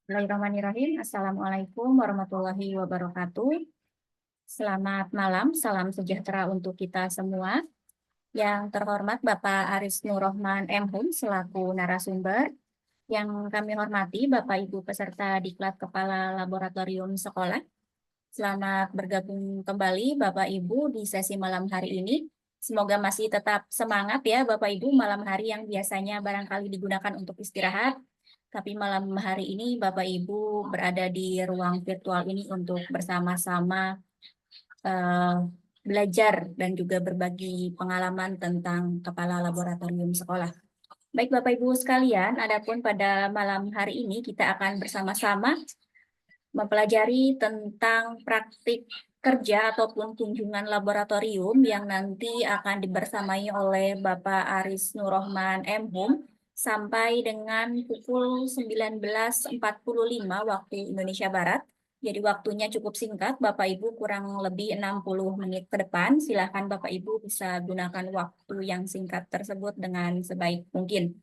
Bismillahirrahmanirrahim. Assalamualaikum warahmatullahi wabarakatuh. Selamat malam, salam sejahtera untuk kita semua. Yang terhormat Bapak Aris Nurrohman M.Hum selaku narasumber. Yang kami hormati Bapak Ibu peserta Diklat Kepala Laboratorium Sekolah. Selamat bergabung kembali Bapak Ibu di sesi malam hari ini. Semoga masih tetap semangat ya Bapak Ibu, malam hari yang biasanya barangkali digunakan untuk istirahat. Tapi malam hari ini Bapak Ibu berada di ruang virtual ini untuk bersama-sama eh, belajar dan juga berbagi pengalaman tentang kepala laboratorium sekolah. Baik Bapak Ibu sekalian, adapun pada malam hari ini kita akan bersama-sama mempelajari tentang praktik kerja ataupun kunjungan laboratorium yang nanti akan dibersamai oleh Bapak Aris Nurrohman M.Hum sampai dengan pukul 19.45 waktu Indonesia Barat. Jadi waktunya cukup singkat, Bapak Ibu kurang lebih 60 menit ke depan. Silakan Bapak Ibu bisa gunakan waktu yang singkat tersebut dengan sebaik mungkin.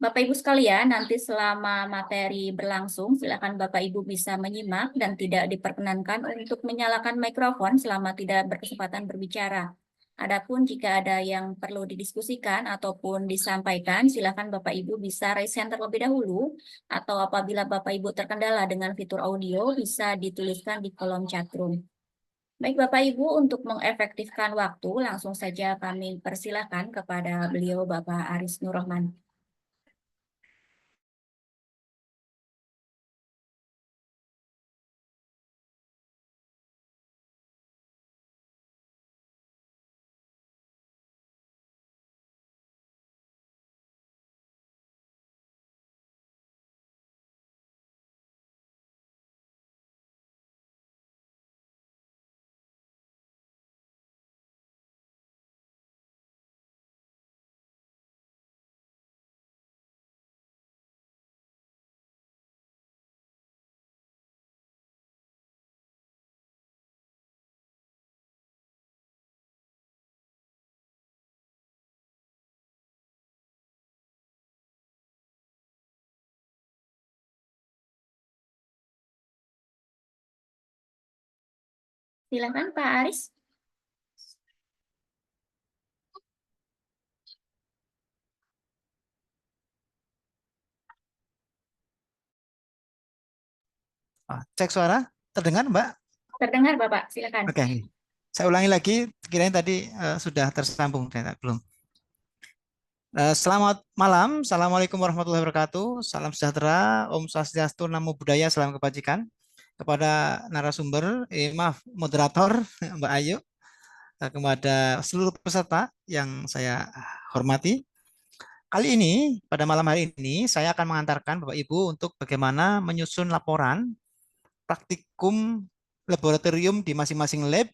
Bapak Ibu sekalian, nanti selama materi berlangsung, silakan Bapak Ibu bisa menyimak dan tidak diperkenankan untuk menyalakan mikrofon selama tidak berkesempatan berbicara. Adapun jika ada yang perlu didiskusikan ataupun disampaikan, silakan Bapak Ibu bisa raise hand terlebih dahulu, atau apabila Bapak Ibu terkendala dengan fitur audio, bisa dituliskan di kolom chatroom. Baik Bapak Ibu, untuk mengefektifkan waktu, langsung saja kami persilahkan kepada beliau Bapak Aris Nurrohman. Silakan Pak Aris. Cek suara, terdengar Mbak? Terdengar Bapak, silakan. Oke, saya ulangi lagi, kirain tadi sudah tersambung, ternyata belum. Selamat malam, Assalamualaikum warahmatullahi wabarakatuh, salam sejahtera, Om Swastiastu, Namo Buddhaya, salam kebajikan. Kepada narasumber, maaf, moderator Mbak Ayu, kepada seluruh peserta yang saya hormati. Kali ini, pada malam hari ini, saya akan mengantarkan Bapak Ibu untuk bagaimana menyusun laporan praktikum laboratorium di masing-masing lab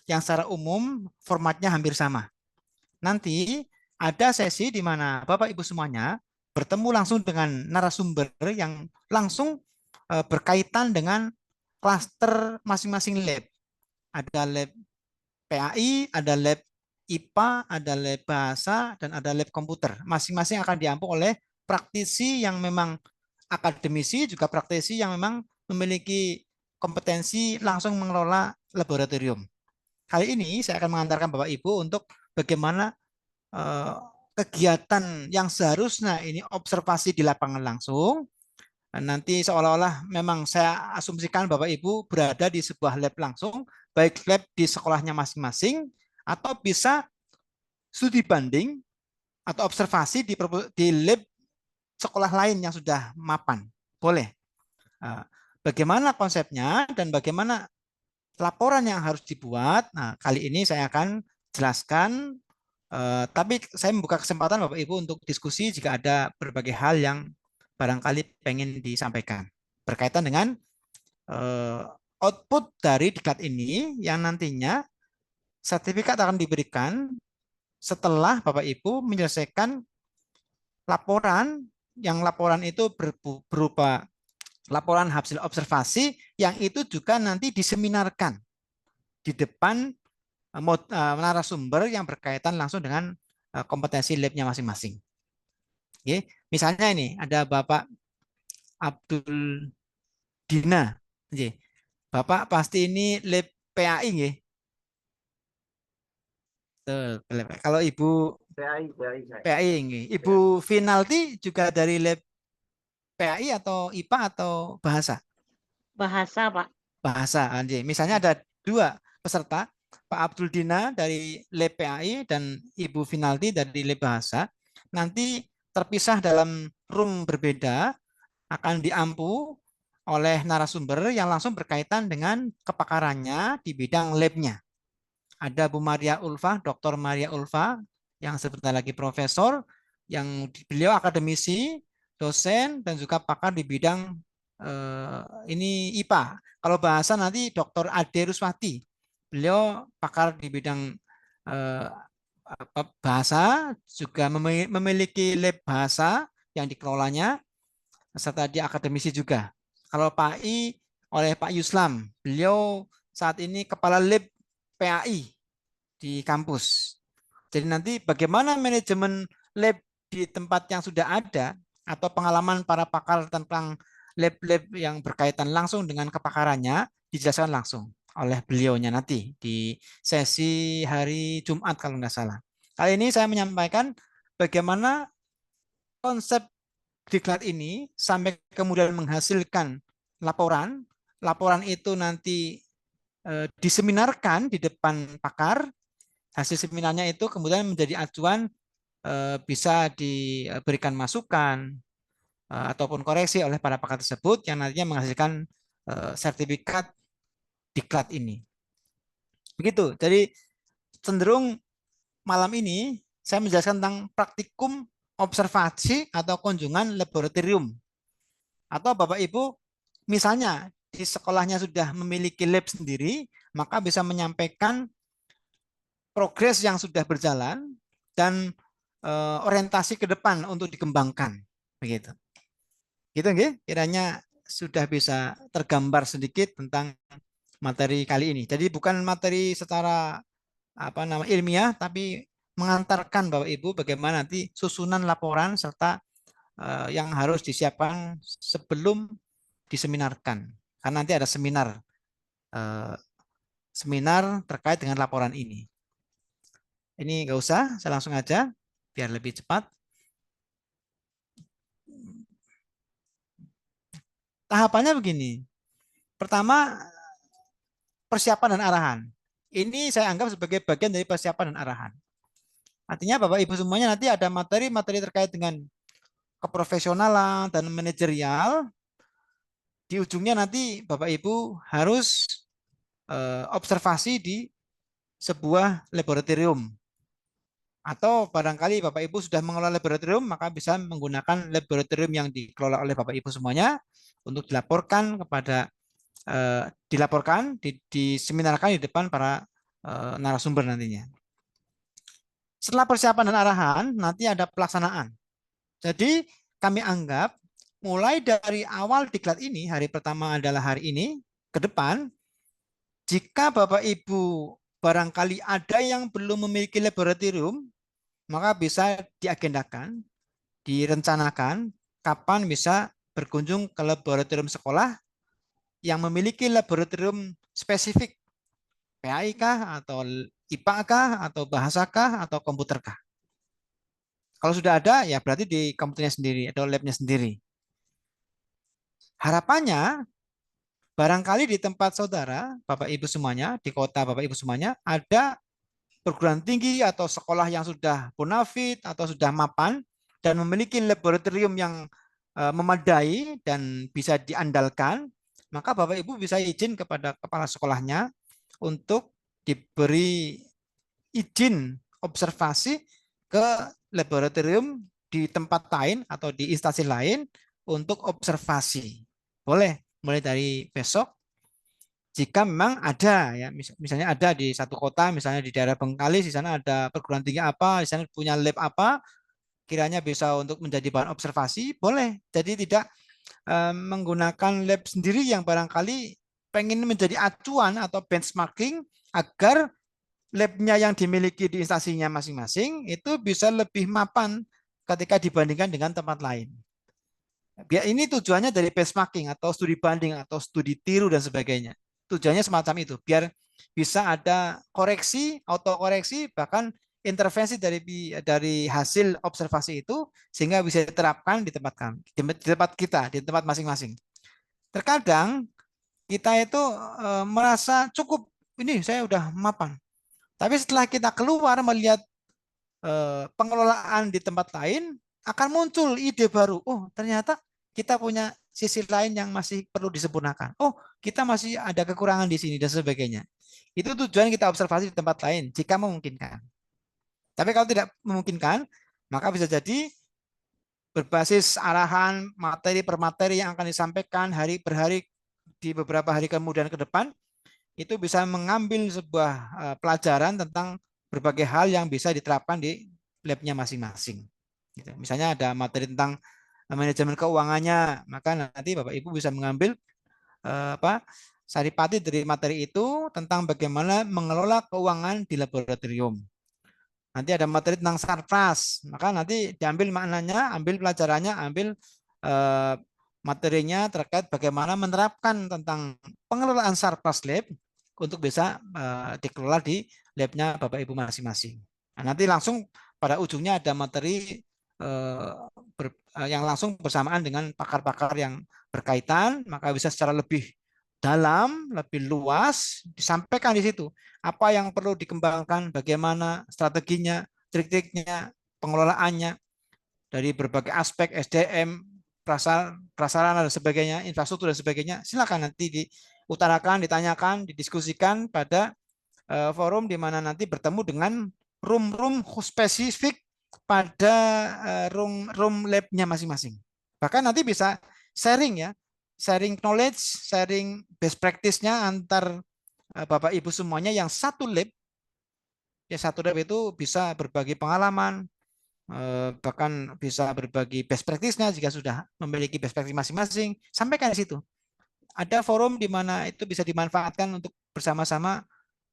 yang secara umum formatnya hampir sama. Nanti ada sesi di mana Bapak Ibu semuanya bertemu langsung dengan narasumber yang langsung berkaitan dengan klaster masing-masing lab. Ada lab PAI, ada lab IPA, ada lab bahasa, dan ada lab komputer. Masing-masing akan diampu oleh praktisi yang memang akademisi, juga praktisi yang memang memiliki kompetensi langsung mengelola laboratorium. Kali ini saya akan mengantarkan Bapak Ibu untuk bagaimana eh, kegiatan yang seharusnya ini observasi di lapangan langsung. Nanti seolah-olah memang saya asumsikan Bapak Ibu berada di sebuah lab langsung, baik lab di sekolahnya masing-masing, atau bisa studi banding atau observasi di lab sekolah lain yang sudah mapan. Boleh. Bagaimana konsepnya dan bagaimana laporan yang harus dibuat. Nah, kali ini saya akan jelaskan, tapi saya membuka kesempatan Bapak Ibu untuk diskusi jika ada berbagai hal yang barangkali pengen disampaikan berkaitan dengan output dari diklat ini yang nantinya sertifikat akan diberikan setelah Bapak Ibu menyelesaikan laporan, yang laporan itu berupa laporan hasil observasi yang itu juga nanti diseminarkan di depan narasumber yang berkaitan langsung dengan kompetensi labnya masing-masing. Oke, misalnya ini ada Bapak Abdul Dina. Nggih. Bapak pasti ini lab PAI nggih. Betul, lab. Kalau Ibu PAI nggih. Ibu Finalti juga dari lab PAI atau IPA atau bahasa? Bahasa, Pak. Bahasa, anjing. Misalnya ada dua peserta, Pak Abdul Dina dari lab PAI dan Ibu Finalti dari lab bahasa. Nanti terpisah dalam room berbeda, akan diampu oleh narasumber yang langsung berkaitan dengan kepakarannya di bidang labnya. Ada Bu Maria Ulfa, Dr. Maria Ulfa, yang sebentar lagi profesor, yang beliau akademisi, dosen, dan juga pakar di bidang ini IPA. Kalau bahasa nanti Dr. Ade Ruswati, beliau pakar di bidang bahasa, juga memiliki lab bahasa yang dikelolanya, serta dia akademisi juga. Kalau Pak I oleh Pak Yuslam, beliau saat ini kepala lab PAI di kampus. Jadi nanti bagaimana manajemen lab di tempat yang sudah ada atau pengalaman para pakar tentang lab-lab yang berkaitan langsung dengan kepakarannya dijelaskan langsung oleh beliaunya nanti di sesi hari Jumat kalau nggak salah. Kali ini saya menyampaikan bagaimana konsep diklat ini sampai kemudian menghasilkan laporan. Laporan itu nanti diseminarkan di depan pakar. Hasil seminarnya itu kemudian menjadi acuan, bisa diberikan masukan ataupun koreksi oleh para pakar tersebut yang nantinya menghasilkan sertifikat diklat ini. Begitu. Jadi cenderung malam ini saya menjelaskan tentang praktikum observasi atau kunjungan laboratorium. Atau Bapak Ibu misalnya di sekolahnya sudah memiliki lab sendiri, maka bisa menyampaikan progres yang sudah berjalan dan orientasi ke depan untuk dikembangkan. Begitu. Gitu nggih? Kiranya sudah bisa tergambar sedikit tentang materi kali ini. Jadi bukan materi secara ilmiah, tapi mengantarkan Bapak Ibu bagaimana nanti susunan laporan serta yang harus disiapkan sebelum diseminarkan. Karena nanti ada seminar terkait dengan laporan ini. Ini nggak usah, saya langsung aja biar lebih cepat. Tahapannya begini. Pertama, persiapan dan arahan. Ini saya anggap sebagai bagian dari persiapan dan arahan. Artinya Bapak Ibu semuanya nanti ada materi-materi terkait dengan keprofesionalan dan manajerial. Di ujungnya nanti Bapak Ibu harus observasi di sebuah laboratorium. Atau barangkali Bapak Ibu sudah mengelola laboratorium, maka bisa menggunakan laboratorium yang dikelola oleh Bapak Ibu semuanya untuk dilaporkan kepada diseminarkan di depan para narasumber nantinya. Setelah persiapan dan arahan, nanti ada pelaksanaan. Jadi kami anggap mulai dari awal diklat ini, hari pertama adalah hari ini, ke depan, jika Bapak Ibu barangkali ada yang belum memiliki laboratorium, maka bisa diagendakan, direncanakan kapan bisa berkunjung ke laboratorium sekolah yang memiliki laboratorium spesifik, PAI kah, atau IPA kah, atau bahasa kah, atau komputer kah. Kalau sudah ada, ya berarti di komputernya sendiri atau labnya sendiri. Harapannya, barangkali di tempat saudara, Bapak Ibu semuanya, di kota Bapak Ibu semuanya, ada perguruan tinggi atau sekolah yang sudah bonafit atau sudah mapan dan memiliki laboratorium yang memadai dan bisa diandalkan, maka Bapak Ibu bisa izin kepada kepala sekolahnya untuk diberi izin observasi ke laboratorium di tempat lain atau di instansi lain untuk observasi. Boleh mulai dari besok jika memang ada ya, misalnya ada di satu kota, misalnya di daerah Bengkalis, di sana ada perguruan tinggi apa, di sana punya lab apa, kiranya bisa untuk menjadi bahan observasi, boleh. Jadi tidak menggunakan lab sendiri yang barangkali pengen menjadi acuan atau benchmarking agar labnya yang dimiliki di instansinya masing-masing itu bisa lebih mapan ketika dibandingkan dengan tempat lain. Biar ini tujuannya dari benchmarking atau studi banding atau studi tiru dan sebagainya. Tujuannya semacam itu, biar bisa ada koreksi, autokoreksi, bahkan intervensi dari hasil observasi itu sehingga bisa diterapkan di tempat kita, di tempat masing-masing. Terkadang kita itu merasa cukup, ini saya udah mapan. Tapi setelah kita keluar melihat pengelolaan di tempat lain, akan muncul ide baru. Oh, ternyata kita punya sisi lain yang masih perlu disempurnakan. Oh, kita masih ada kekurangan di sini dan sebagainya. Itu tujuan kita observasi di tempat lain jika memungkinkan. Tapi kalau tidak memungkinkan, maka bisa jadi berbasis arahan materi per materi yang akan disampaikan hari per hari di beberapa hari kemudian ke depan, itu bisa mengambil sebuah pelajaran tentang berbagai hal yang bisa diterapkan di labnya masing-masing. Gitu. Misalnya ada materi tentang manajemen keuangannya, maka nanti Bapak Ibu bisa mengambil saripati dari materi itu tentang bagaimana mengelola keuangan di laboratorium. Nanti ada materi tentang sarpras, maka nanti diambil maknanya, ambil pelajarannya, ambil eh, materinya terkait bagaimana menerapkan tentang pengelolaan sarpras lab untuk bisa dikelola di labnya Bapak Ibu masing-masing. Nah, nanti langsung pada ujungnya ada materi yang langsung bersamaan dengan pakar-pakar yang berkaitan, maka bisa secara lebih dalam, lebih luas disampaikan di situ. Apa yang perlu dikembangkan, bagaimana strateginya, trik-triknya, pengelolaannya dari berbagai aspek SDM, prasarana dan sebagainya, infrastruktur dan sebagainya. Silakan nanti diutarakan, ditanyakan, didiskusikan pada forum di mana nanti bertemu dengan room-room spesifik pada room lab-nya masing-masing. Bahkan nanti bisa sharing ya, sharing knowledge, sharing best practice-nya antar Bapak Ibu semuanya yang satu lab. Ya satu lab itu bisa berbagi pengalaman, bahkan bisa berbagi best practice-nya jika sudah memiliki best practice masing-masing. Sampaikan di situ. Ada forum di mana itu bisa dimanfaatkan untuk bersama-sama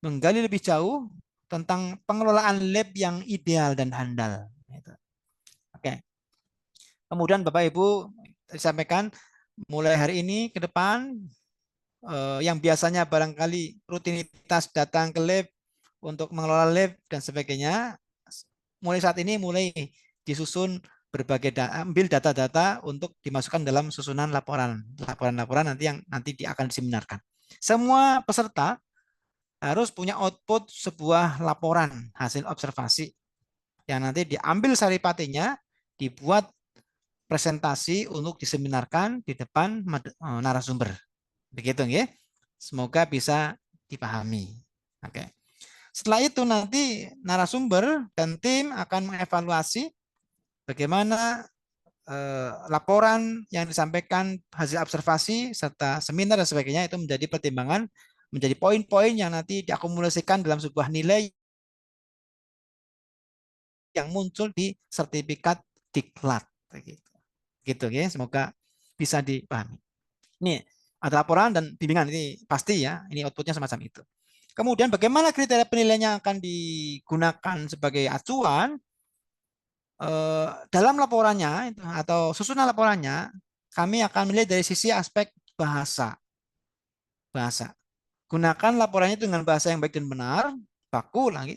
menggali lebih jauh tentang pengelolaan lab yang ideal dan handal. Oke. Kemudian Bapak Ibu disampaikan mulai hari ini ke depan yang biasanya barangkali rutinitas datang ke lab untuk mengelola lab dan sebagainya, mulai saat ini mulai disusun berbagai ambil data-data untuk dimasukkan dalam susunan laporan nanti yang nanti akan diseminarkan. Semua peserta harus punya output sebuah laporan hasil observasi yang nanti diambil saripatinya, dibuat presentasi untuk diseminarkan di depan narasumber. Begitu ya. Semoga bisa dipahami. Oke. Setelah itu nanti narasumber dan tim akan mengevaluasi bagaimana laporan yang disampaikan hasil observasi serta seminar dan sebagainya itu menjadi pertimbangan, menjadi poin-poin yang nanti diakumulasikan dalam sebuah nilai yang muncul di sertifikat diklat. Gitu. Gitu ya. Semoga bisa dipahami. Ini ada laporan dan bimbingan ini pasti ya. Ini outputnya semacam itu. Kemudian bagaimana kriteria penilaian yang akan digunakan sebagai acuan dalam laporannya atau susunan laporannya kami akan melihat dari sisi aspek bahasa. Bahasa. Gunakan laporannya dengan bahasa yang baik dan benar, baku lagi.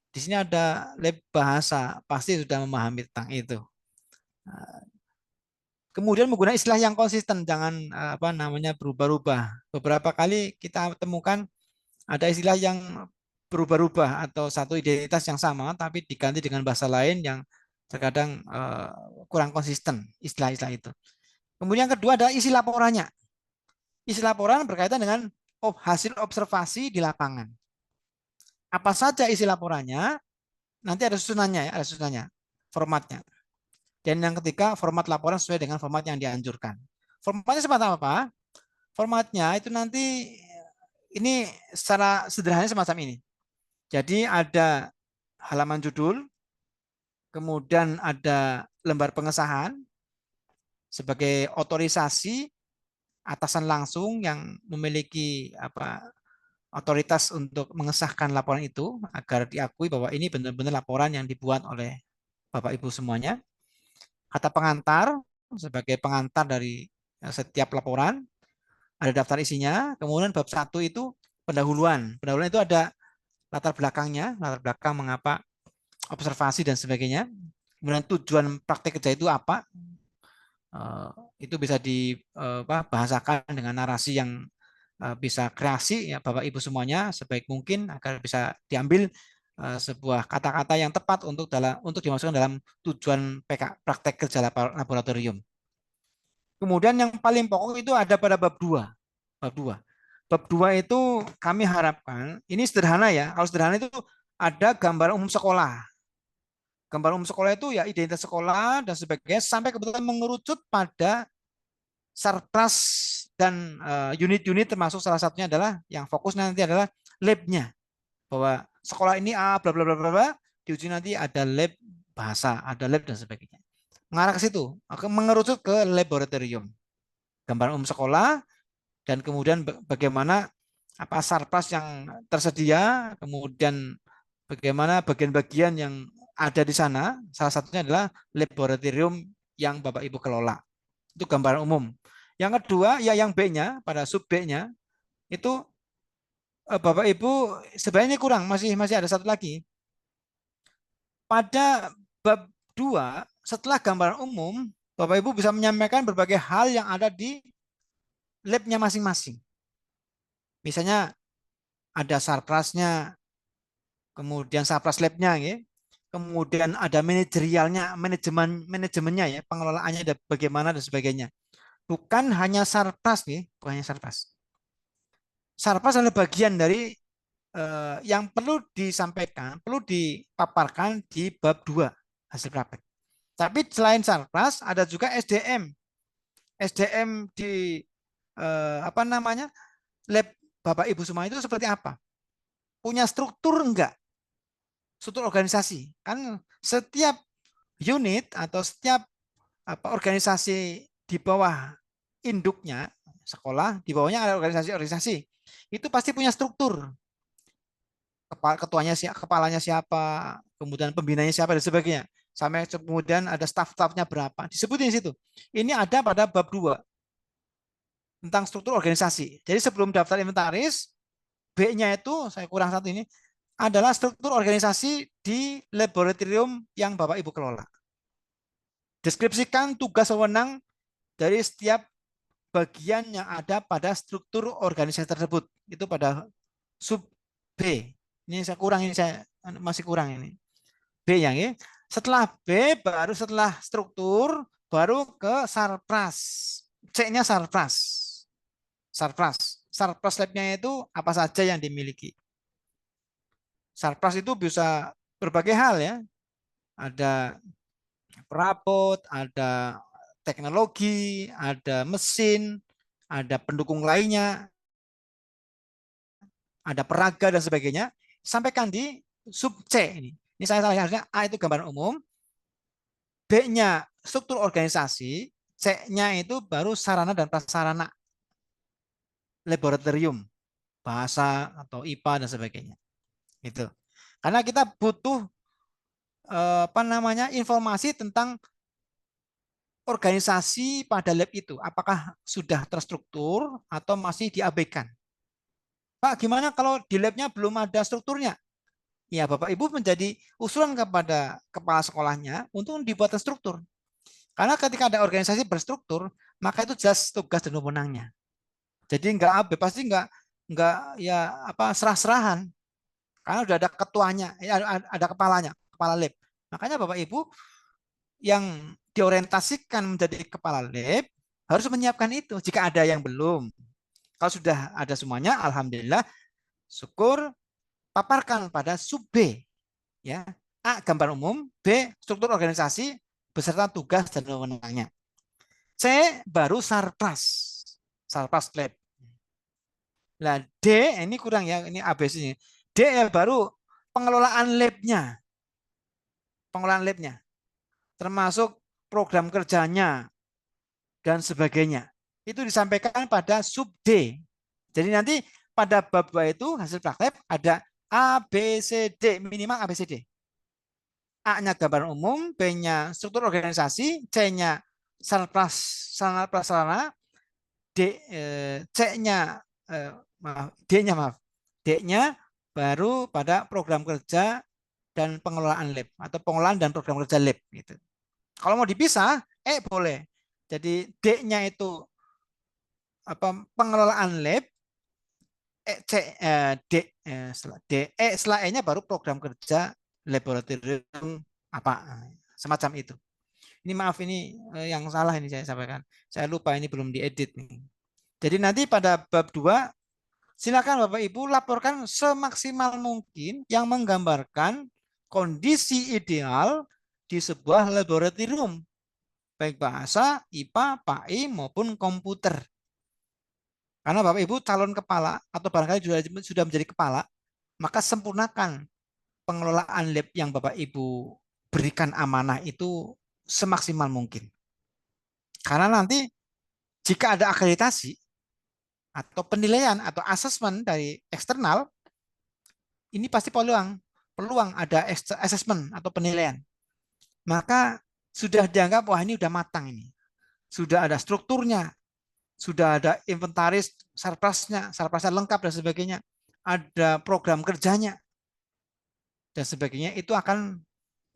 Di sini ada lab bahasa, pasti sudah memahami tentang itu. Kemudian menggunakan istilah yang konsisten, jangan apa namanya berubah-ubah. Beberapa kali kita temukan ada istilah yang berubah-ubah atau satu identitas yang sama tapi diganti dengan bahasa lain yang terkadang kurang konsisten istilah-istilah itu. Kemudian yang kedua adalah isi laporannya. Isi laporan berkaitan dengan hasil observasi di lapangan. Apa saja isi laporannya? Nanti ada susunannya ya, ada susunannya, formatnya. Dan yang ketiga, format laporan sesuai dengan format yang dianjurkan. Formatnya seperti apa? Formatnya itu nanti ini secara sederhananya semacam ini. Jadi ada halaman judul, kemudian ada lembar pengesahan sebagai otorisasi atasan langsung yang memiliki otoritas untuk mengesahkan laporan itu agar diakui bahwa ini benar-benar laporan yang dibuat oleh Bapak Ibu semuanya. Kata pengantar sebagai pengantar dari setiap laporan, ada daftar isinya. Kemudian bab 1 itu pendahuluan. Pendahuluan itu ada latar belakangnya, latar belakang mengapa observasi dan sebagainya. Kemudian tujuan praktek kerja itu apa? Eh, itu bisa dibahasakan dengan narasi yang bisa kreasi ya Bapak Ibu semuanya sebaik mungkin agar bisa diambil sebuah kata-kata yang tepat untuk dimasukkan dalam tujuan praktek kerja laboratorium. Kemudian yang paling pokok itu ada pada bab 2. Bab 2. Bab 2 itu kami harapkan ini sederhana ya. Kalau sederhana itu ada gambar umum sekolah. Gambar umum sekolah itu ya identitas sekolah dan sebagainya sampai kebetulan mengerucut pada sarpras dan unit-unit termasuk salah satunya adalah yang fokus nanti adalah lab-nya. Bahwa sekolah ini bla bla bla bla bla, di ujung nanti ada lab bahasa, ada lab dan sebagainya. Mengarah ke situ, mengerucut ke laboratorium. Gambar umum sekolah dan kemudian bagaimana apa sarpras yang tersedia, kemudian bagaimana bagian-bagian yang ada di sana, salah satunya adalah laboratorium yang Bapak Ibu kelola. Itu gambaran umum. Yang kedua, ya yang B-nya, pada sub B-nya, itu Bapak Ibu sebenarnya kurang, masih ada satu lagi. Pada bab 2, setelah gambaran umum, Bapak Ibu bisa menyampaikan berbagai hal yang ada di lab-nya masing-masing. Misalnya ada sarprasnya, kemudian sarpras lab-nya, ya. Kemudian ada manajerialnya, manajemennya ya, pengelolaannya ada bagaimana dan sebagainya. Bukan hanya sarpras nih, bukan hanya sarpras. Sarpras adalah bagian dari yang perlu disampaikan, perlu dipaparkan di bab 2 hasil praktek. Tapi selain sarpras ada juga SDM. SDM di apa namanya? Lab Bapak Ibu semua itu seperti apa? Punya struktur enggak? Struktur organisasi. Kan setiap unit atau setiap apa organisasi di bawah induknya sekolah, di bawahnya ada organisasi-organisasi. Itu pasti punya struktur. Ketuanya siapa, kepalanya siapa, kemudian pembinanya siapa dan sebagainya. Sampai kemudian ada staff-staffnya berapa. Disebutin di situ. Ini ada pada bab 2 tentang struktur organisasi. Jadi sebelum daftar inventaris, B-nya itu saya kurang satu ini adalah struktur organisasi di laboratorium yang Bapak Ibu kelola. Deskripsikan tugas wewenang dari setiap bagian yang ada pada struktur organisasi tersebut. Itu pada sub B. Ini saya kurang, ini saya masih kurang ini. B yang ini. Setelah B, baru setelah struktur, baru ke sarpras. C-nya sarpras. Sarpras. Sarpras lab-nya itu apa saja yang dimiliki. Sarpras itu bisa berbagai hal ya. Ada perabot, ada teknologi, ada mesin, ada pendukung lainnya, ada peraga dan sebagainya. Sampaikan di sub C ini. Ini saya harusnya A itu gambaran umum, B-nya struktur organisasi, C-nya itu baru sarana dan prasarana laboratorium, bahasa atau IPA dan sebagainya. Itu. Karena kita butuh apa namanya informasi tentang organisasi pada lab itu. Apakah sudah terstruktur atau masih diabaikan? Pak, gimana kalau di labnya belum ada strukturnya? Ya, Bapak Ibu menjadi usulan kepada kepala sekolahnya untuk dibuat struktur. Karena ketika ada organisasi berstruktur, maka itu jelas tugas dan wewenangnya. Jadi enggak pasti enggak ya apa serah-serahan. Karena sudah ada ketuanya, ada kepalanya, kepala lab. Makanya Bapak Ibu yang diorientasikan menjadi kepala lab harus menyiapkan itu jika ada yang belum. Kalau sudah ada semuanya, alhamdulillah, syukur, paparkan pada sub B. Ya. A, gambar umum, B, struktur organisasi beserta tugas dan wewenangnya. C, baru sarpras. Sarpras lab. Nah, D, ini kurang ya, ini ABC-nya. D ya baru pengelolaan lab-nya. Pengelolaan lab-nya. Termasuk program kerjanya dan sebagainya. Itu disampaikan pada sub D. Jadi nanti pada bab 2 itu hasil praktek ada A, B, C, D, minimal A, B, C, D. A-nya gambaran umum, B-nya struktur organisasi, C-nya sarana prasarana, C-nya D-nya baru pada program kerja dan pengelolaan lab atau pengelolaan dan program kerja lab gitu. Kalau mau dipisah, boleh. Jadi D-nya itu pengelolaan lab, setelah E-nya baru program kerja laboratorium semacam itu. Ini maaf ini yang salah ini saya sampaikan. Saya lupa ini belum diedit nih. Jadi nanti pada bab 2 silakan Bapak Ibu laporkan semaksimal mungkin yang menggambarkan kondisi ideal di sebuah laboratorium, baik bahasa, IPA, PAI maupun komputer. Karena Bapak Ibu calon kepala atau barangkali sudah menjadi kepala, maka sempurnakan pengelolaan lab yang Bapak Ibu berikan amanah itu semaksimal mungkin. Karena nanti jika ada akreditasi atau penilaian atau asesmen dari eksternal, ini pasti peluang ada asesmen atau penilaian. Maka sudah dianggap wah ini udah matang ini. Sudah ada strukturnya, sudah ada inventaris sarprasnya lengkap dan sebagainya. Ada program kerjanya dan sebagainya, itu akan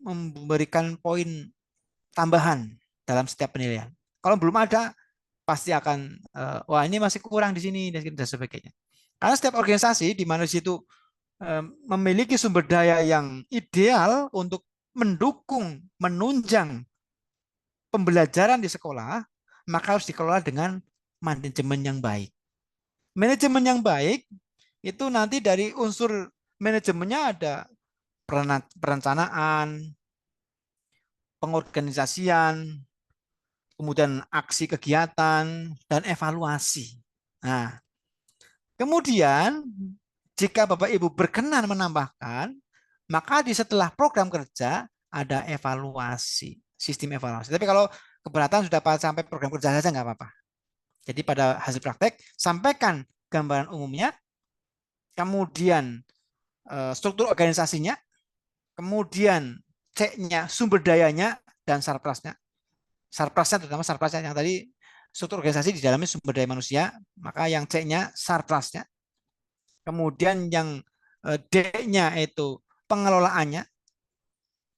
memberikan poin tambahan dalam setiap penilaian. Kalau belum ada, pasti akan wah ini masih kurang di sini dan sebagainya. Karena setiap organisasi di mana situ memiliki sumber daya yang ideal untuk mendukung, menunjang pembelajaran di sekolah, maka harus dikelola dengan manajemen yang baik. Manajemen yang baik itu nanti dari unsur manajemennya ada perencanaan, pengorganisasian, kemudian aksi kegiatan, dan evaluasi. Nah, kemudian jika Bapak Ibu berkenan menambahkan, maka di setelah program kerja ada evaluasi, sistem evaluasi. Tapi kalau keberatan sudah sampai program kerja saja nggak apa-apa. Jadi pada hasil praktek sampaikan gambaran umumnya, kemudian struktur organisasinya, kemudian C-nya sumber dayanya dan sarprasnya. Sarprasnya terutama sarprasnya yang tadi struktur organisasi di dalamnya sumber daya manusia, maka yang C-nya sarprasnya. Kemudian yang D-nya itu pengelolaannya,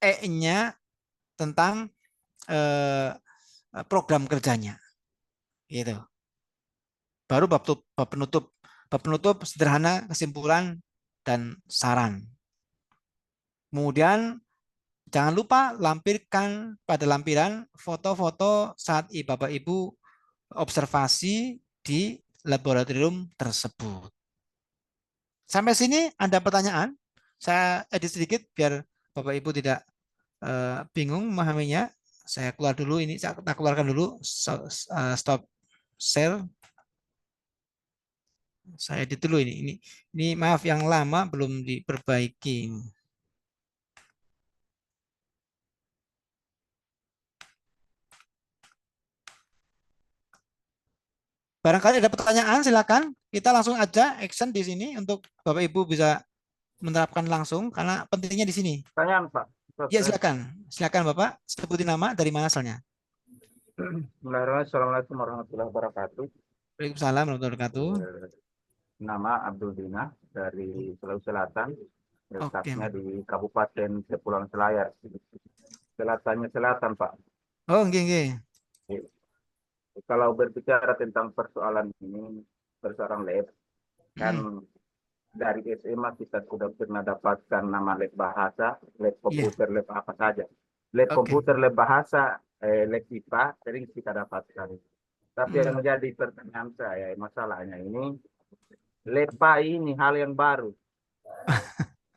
E-nya tentang program kerjanya. Gitu. Baru bab penutup sederhana, kesimpulan dan saran. Kemudian jangan lupa lampirkan pada lampiran foto-foto saat Bapak Ibu observasi di laboratorium tersebut. Sampai sini ada pertanyaan? Saya edit sedikit biar Bapak Ibu tidak bingung memahaminya. Saya keluar dulu ini, saya keluarkan dulu stop share. Saya edit dulu ini. Ini maaf yang lama belum diperbaiki. Barangkali ada pertanyaan, silakan. Kita langsung aja action di sini untuk Bapak Ibu bisa menerapkan langsung karena pentingnya di sini. Pertanyaan Pak. Ya silakan, silakan Bapak sebutin nama dari mana asalnya. Assalamualaikum warahmatullahi wabarakatuh. Waalaikumsalam warahmatullahi wabarakatuh. Nama Abdul Dina dari Sulawesi Selatan, letaknya Oke. di Kabupaten Kepulauan Selayar. Selatannya selatan Pak. Oh, nggih. Kalau berbicara tentang persoalan ini, persoalan lab, kan dari SMA kita sudah pernah dapatkan nama lab bahasa, lab komputer, lab apa saja. Lab komputer, lab bahasa, lab IPA sering kita dapatkan. Tapi yang menjadi pertanyaan saya, masalahnya ini, lab PAI ini hal yang baru.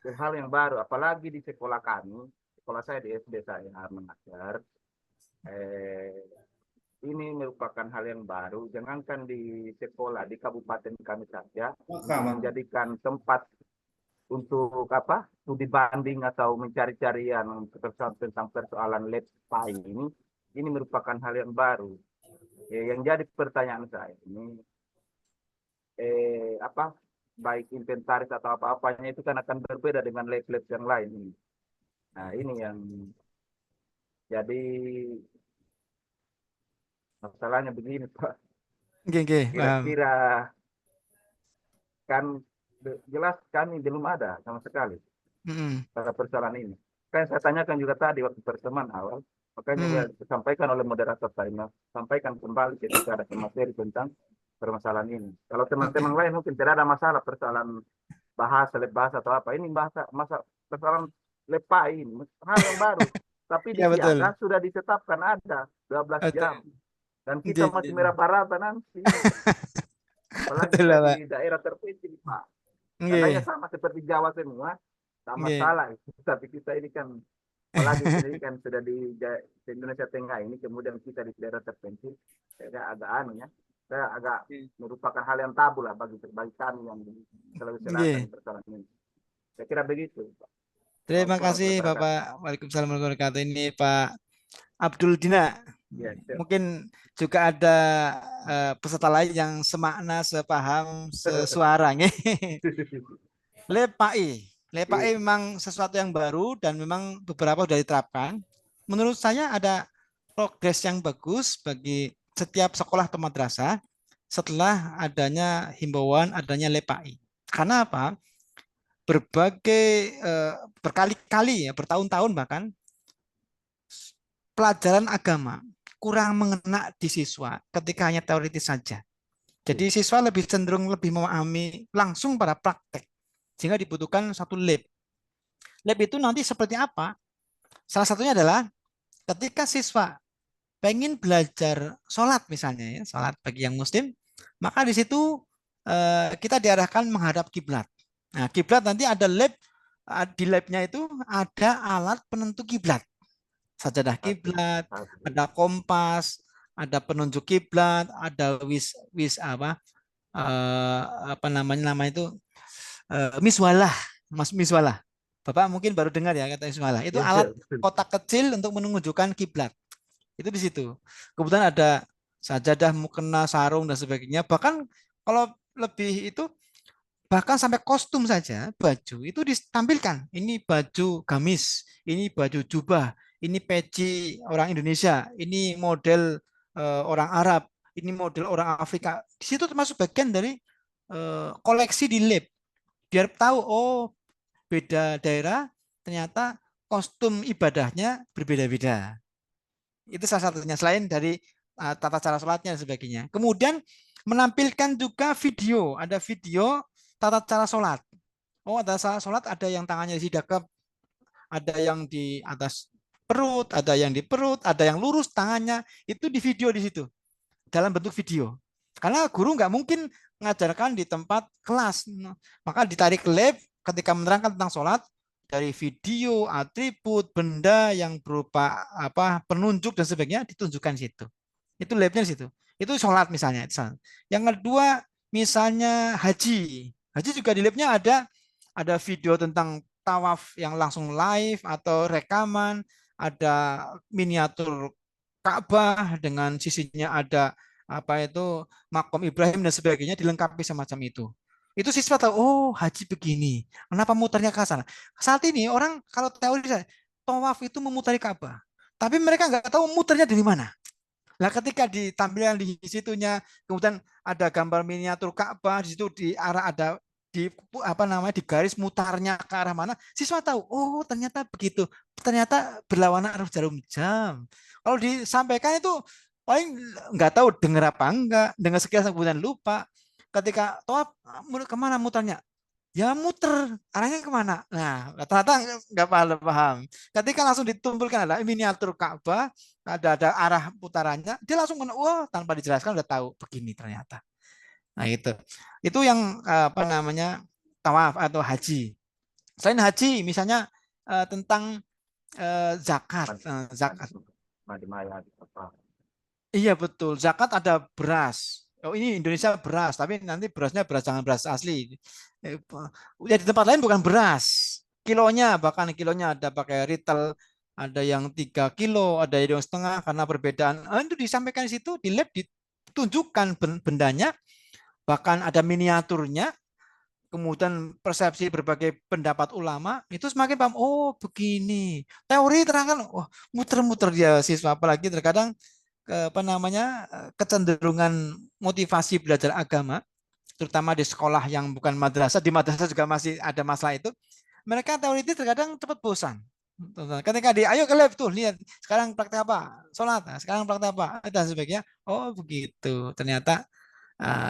Hal yang baru, apalagi di sekolah kami, sekolah saya di SD saya mengajar, ini merupakan hal yang baru. Jangankan di sekolah, di kabupaten kami saja, menjadikan tempat untuk studi banding atau mencari-cari yang tentang persoalan lab PAI ini merupakan hal yang baru. Yang jadi pertanyaan saya ini, baik inventaris atau apa-apanya itu kan akan berbeda dengan lab-lab yang lain. Nah ini yang jadi Masalahnya begini, Pak. Oke, oke, paham. Kira-kira kan jelas kami belum ada sama sekali Mm-mm. pada persoalan ini. Kan saya tanyakan juga tadi waktu pertemuan awal, makanya juga Mm. disampaikan oleh moderator saya, sampaikan kembali ketika ada materi tentang permasalahan ini. Kalau teman-teman Oke. lain mungkin tidak ada masalah persoalan bahasa, lab bahasa atau apa. Ini bahasa masa persoalan lepai ini hal yang baru. Tapi di Ya betul. Siaga sudah ditetapkan ada 12 Betul. jam dan kita Oke, masih oke. merah rata nanti. Apalagi Betul kita lah, di Pak. daerah terpencil, Pak. Tandanya Oke. sama seperti Jawa semua, tak Oke. masalah itu. Tapi kita ini kan, apalagi kita ini kan sudah di Indonesia Tengah ini, kemudian kita di daerah terpencil, saya agak anu ya, saya agak merupakan hal yang tabu lah bagi kami yang di Sulawesi Selatan Oke. persoalan ini. Saya kira begitu, Pak. Terima Mohon kasih perkataan. Bapak. Waalaikumsalam warahmatullahi wabarakatuh. Ini Pak Abdul Dina. Ya, Mungkin juga ada peserta lain yang semakna, sepaham, sesuara. Nge. Lepai. Lepai Iya. memang sesuatu yang baru dan memang beberapa sudah diterapkan. Menurut saya ada progres yang bagus bagi setiap sekolah atau madrasah setelah adanya himbauan adanya Lepai. Karena apa? Berbagai berkali-kali ya, bertahun-tahun bahkan pelajaran agama kurang mengena di siswa ketika hanya teoritis saja. Iya. Jadi siswa lebih cenderung lebih memahami langsung pada praktek sehingga dibutuhkan satu lab. Lab itu nanti seperti apa? Salah satunya adalah ketika siswa pengen belajar sholat misalnya ya, sholat bagi yang muslim, maka di situ kita diarahkan menghadap kiblat. Nah, kiblat nanti ada lab, di labnya itu ada alat penentu kiblat, sajadah Satu, kiblat, satu. ada kompas, ada penunjuk kiblat, ada wis wis apa namanya itu miswalah, Mas miswalah. Bapak mungkin baru dengar ya kata miswalah. Itu Ya, alat betul. kotak kecil untuk menunjukkan kiblat. Itu di situ. Kemudian ada sajadah, mukena, sarung dan sebagainya. Bahkan kalau lebih itu bahkan sampai kostum saja, baju itu ditampilkan. Ini baju gamis, ini baju jubah, ini peci orang Indonesia, ini model orang Arab, ini model orang Afrika. Di situ termasuk bagian dari koleksi di lab. Biar tahu, oh beda daerah ternyata kostum ibadahnya berbeda-beda. Itu salah satunya selain dari tata cara sholatnya dan sebagainya. Kemudian menampilkan juga video, ada video tata cara sholat. Oh, ada sholat, ada yang tangannya di sidakap, ada yang di atas perut, ada yang di perut, ada yang lurus tangannya. Itu di video di situ, dalam bentuk video. Karena guru nggak mungkin mengajarkan di tempat kelas. Maka ditarik ke lab ketika menerangkan tentang sholat, dari video, atribut, benda yang berupa apa penunjuk dan sebagainya ditunjukkan di situ. Itu labnya di situ. Itu sholat misalnya. Yang kedua misalnya haji. Haji juga di labnya ada video tentang tawaf yang langsung live atau rekaman, ada miniatur Ka'bah dengan sisinya ada apa itu makom Ibrahim dan sebagainya dilengkapi semacam itu. Itu siswa tahu, oh haji begini. Kenapa muternya ke sana? Saat ini orang kalau teori tawaf itu memutari Ka'bah. Tapi mereka nggak tahu muternya dari mana. Nah, ketika ditampilkan di situnya, kemudian ada gambar miniatur Ka'bah, di situ di arah ada di apa namanya di garis mutarnya ke arah mana, siswa tahu, oh ternyata begitu, ternyata berlawanan arus jarum jam. Kalau disampaikan itu paling nggak tahu dengar apa enggak, dengar sekilas kemudian lupa. Ketika toh kemana mutarnya? Ya muter, arahnya kemana? Nah, rata-rata nggak paham. Ketika langsung ditumpulkan ada miniatur Ka'bah, ada arah putarannya, dia langsung wah tanpa dijelaskan udah tahu begini ternyata. Nah itu yang apa namanya tawaf atau haji. Selain haji, misalnya tentang zakat, zakat. Madi Maya, apa? Iya betul, zakat ada beras. Oh ini Indonesia beras, tapi nanti berasnya beras jangan beras asli. Ya di tempat lain bukan beras, kilonya bahkan kilonya ada pakai retail, ada yang 3 kilo, ada yang setengah karena perbedaan. Itu disampaikan di situ di lab ditunjukkan bendanya, bahkan ada miniaturnya. Kemudian persepsi berbagai pendapat ulama itu semakin paham. Oh begini, teori terangkan. Wah muter-muter dia siswa apalagi terkadang apa namanya kecenderungan motivasi belajar agama, terutama di sekolah yang bukan madrasah. Di madrasah juga masih ada masalah itu. Mereka teoritis terkadang cepat bosan. Ketika ayo ke lab tuh, lihat sekarang praktek apa, sholat, sekarang praktek apa, dan sebagainya. Oh begitu. Ternyata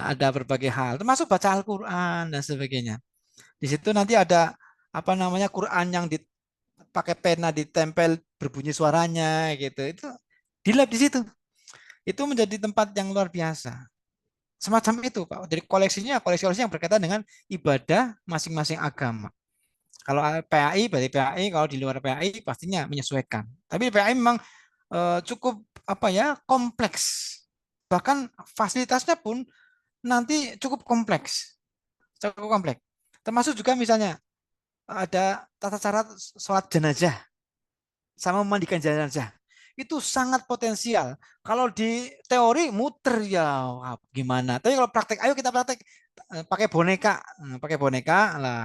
ada berbagai hal, termasuk baca Al-Quran dan sebagainya. Di situ nanti ada apa namanya Quran yang dipakai pena ditempel berbunyi suaranya gitu. Itu di lab di situ. Itu menjadi tempat yang luar biasa. Semacam itu, Pak. Jadi koleksi-koleksi yang berkaitan dengan ibadah masing-masing agama. Kalau PAI berarti PAI, kalau di luar PAI pastinya menyesuaikan. Tapi PAI memang cukup apa ya, kompleks. Bahkan fasilitasnya pun nanti cukup kompleks. Cukup kompleks. Termasuk juga misalnya ada tata cara sholat jenazah sama memandikan jenazah. Itu sangat potensial. Kalau di teori muter ya gimana. Tapi kalau praktek, ayo kita praktek pakai boneka, pakai boneka lah.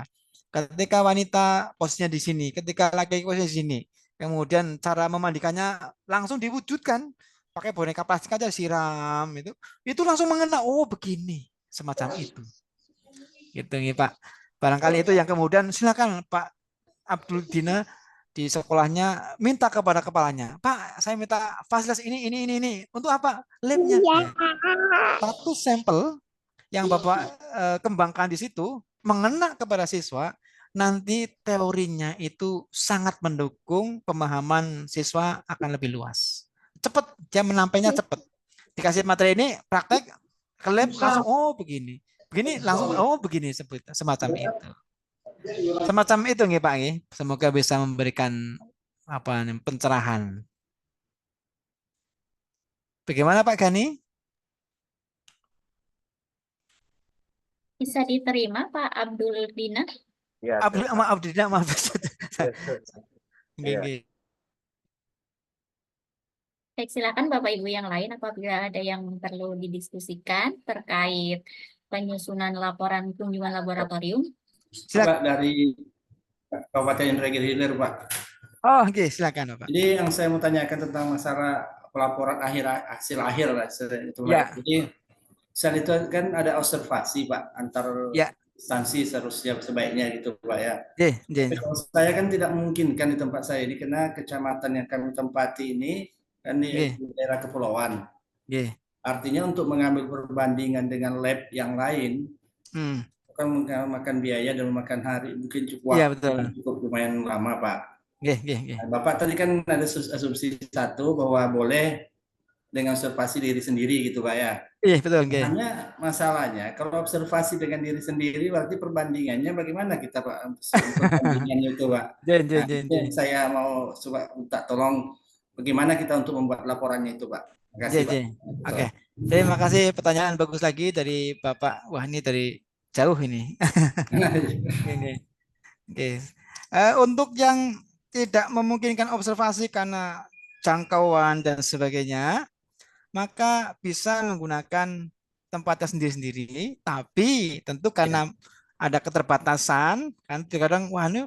Ketika wanita posisinya di sini, ketika laki-laki posisinya di sini, kemudian cara memandikannya langsung diwujudkan pakai boneka plastik aja siram itu langsung mengena. Oh begini, semacam itu. Gitu nih Pak. Barangkali itu yang kemudian silakan Pak Abdul Dina di sekolahnya minta kepada kepalanya, Pak, saya minta fasilitas ini. Untuk apa? Labnya. Satu sampel yang Bapak kembangkan di situ mengena kepada siswa, nanti teorinya itu sangat mendukung pemahaman siswa akan lebih luas. Cepat, dia menampainya cepat. Dikasih materi ini, praktek, ke lab langsung, oh begini. Begini langsung, oh begini, semacam itu. Semacam itu nggih Pak nggih. Semoga bisa memberikan apa pencerahan. Bagaimana Pak Gani? Bisa diterima Pak Abdul Dina? Ya, Maaf tidak maaf. ya. Baik, silakan Bapak Ibu yang lain apabila ada yang perlu didiskusikan terkait penyusunan laporan kunjungan laboratorium. Silakan. Pak dari Kabupaten Indragiri Hilir, Pak. Oh, oke, silakan Bapak. Jadi yang saya mau tanyakan tentang masalah pelaporan hasil akhir lah itu. Ya. Jadi saat itu kan ada observasi Pak antar ya. instansi seharusnya sebaiknya gitu Pak ya. Kalau saya kan tidak memungkinkan di tempat saya ini karena kecamatan yang kami tempati ini kan di daerah kepulauan. Artinya untuk mengambil perbandingan dengan lab yang lain akan memakan biaya dan memakan hari, mungkin cukup lumayan lama Pak. Bapak tadi kan ada asumsi satu bahwa boleh dengan observasi diri sendiri gitu Pak ya. Iya betul. Hanya masalahnya kalau observasi dengan diri sendiri berarti perbandingannya bagaimana kita Pak perbandingannya itu Pak. Saya mau coba minta tolong bagaimana kita untuk membuat laporannya itu Pak. Terima kasih Pak. Oke. Terima kasih, pertanyaan bagus lagi dari Bapak. Wah ini dari jauh ini. Untuk yang tidak memungkinkan observasi karena jangkauan dan sebagainya, maka bisa menggunakan tempatnya sendiri-sendiri. Tapi tentu karena ada keterbatasan, kan kadang wah ini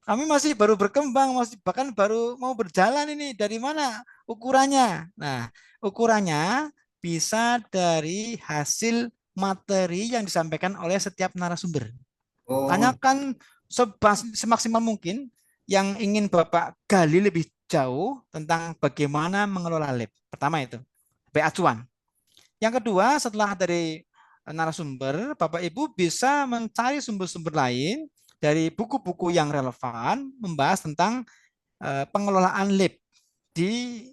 kami masih baru berkembang, bahkan baru mau berjalan ini. Dari mana ukurannya? Nah, ukurannya bisa dari hasil materi yang disampaikan oleh setiap narasumber. Tanyakan semaksimal mungkin yang ingin Bapak gali lebih jauh tentang bagaimana mengelola lab. Pertama itu, acuan. Yang kedua, setelah dari narasumber, Bapak Ibu bisa mencari sumber-sumber lain dari buku-buku yang relevan membahas tentang pengelolaan lab di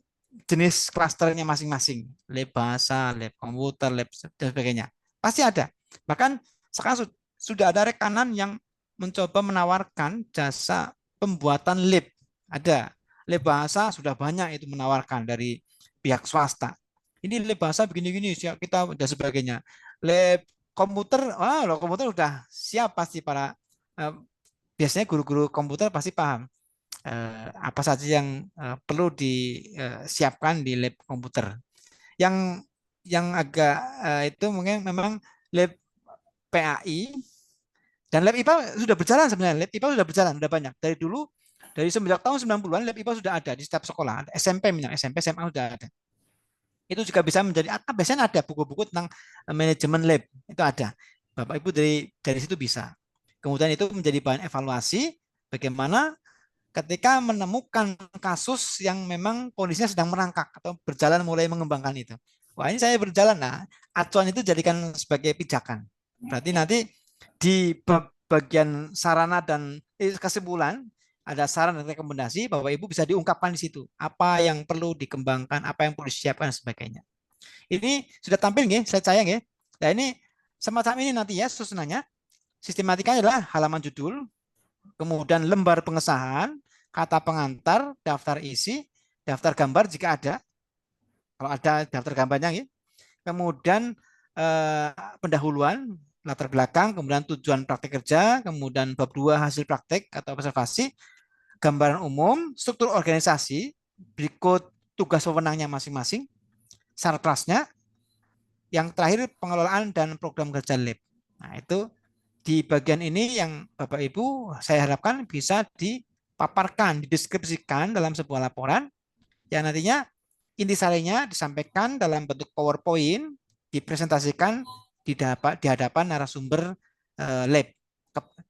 jenis klasternya masing-masing. Lab bahasa, lab komputer, lab dan sebagainya. Pasti ada. Bahkan sekarang sudah ada rekanan yang mencoba menawarkan jasa pembuatan lab. Ada. Lab bahasa sudah banyak itu menawarkan dari pihak swasta. Ini lab bahasa begini-gini, kita dan sebagainya. Lab komputer, komputer sudah siap pasti para biasanya guru-guru komputer pasti paham apa saja yang perlu disiapkan di lab komputer. Yang agak itu mungkin memang lab PAI dan lab IPA sudah berjalan sebenarnya. Lab IPA sudah berjalan, sudah banyak. Dari dulu, dari semenjak tahun 90-an lab IPA sudah ada di setiap sekolah. SMP, SMP, SMA sudah ada. Itu juga bisa menjadi, biasanya ada buku-buku tentang manajemen lab, itu ada. Bapak Ibu dari situ bisa. Kemudian itu menjadi bahan evaluasi bagaimana ketika menemukan kasus yang memang kondisinya sedang merangkak atau berjalan mulai mengembangkan itu. Wah, ini saya berjalan. Nah, acuan itu jadikan sebagai pijakan. Berarti nanti di bagian sarana dan kesimpulan ada saran dan rekomendasi, Bapak Ibu bisa diungkapkan di situ. Apa yang perlu dikembangkan, apa yang perlu disiapkan dan sebagainya. Ini sudah tampil nggih, slide saya nggih. Nah, ini semacam ini nanti ya susunannya. Sistematikanya adalah halaman judul, kemudian lembar pengesahan, kata pengantar, daftar isi, daftar gambar jika ada. Kalau ada daftar gambarnya ya. Kemudian pendahuluan, latar belakang, kemudian tujuan praktek kerja, kemudian bab 2 hasil praktek atau observasi, gambaran umum, struktur organisasi, berikut tugas wewenangnya masing-masing, sarprasnya, yang terakhir pengelolaan dan program kerja lab. Nah, itu di bagian ini yang Bapak Ibu saya harapkan bisa dipaparkan, dideskripsikan dalam sebuah laporan yang nantinya intisarinya disampaikan dalam bentuk PowerPoint, dipresentasikan di hadapan narasumber lab,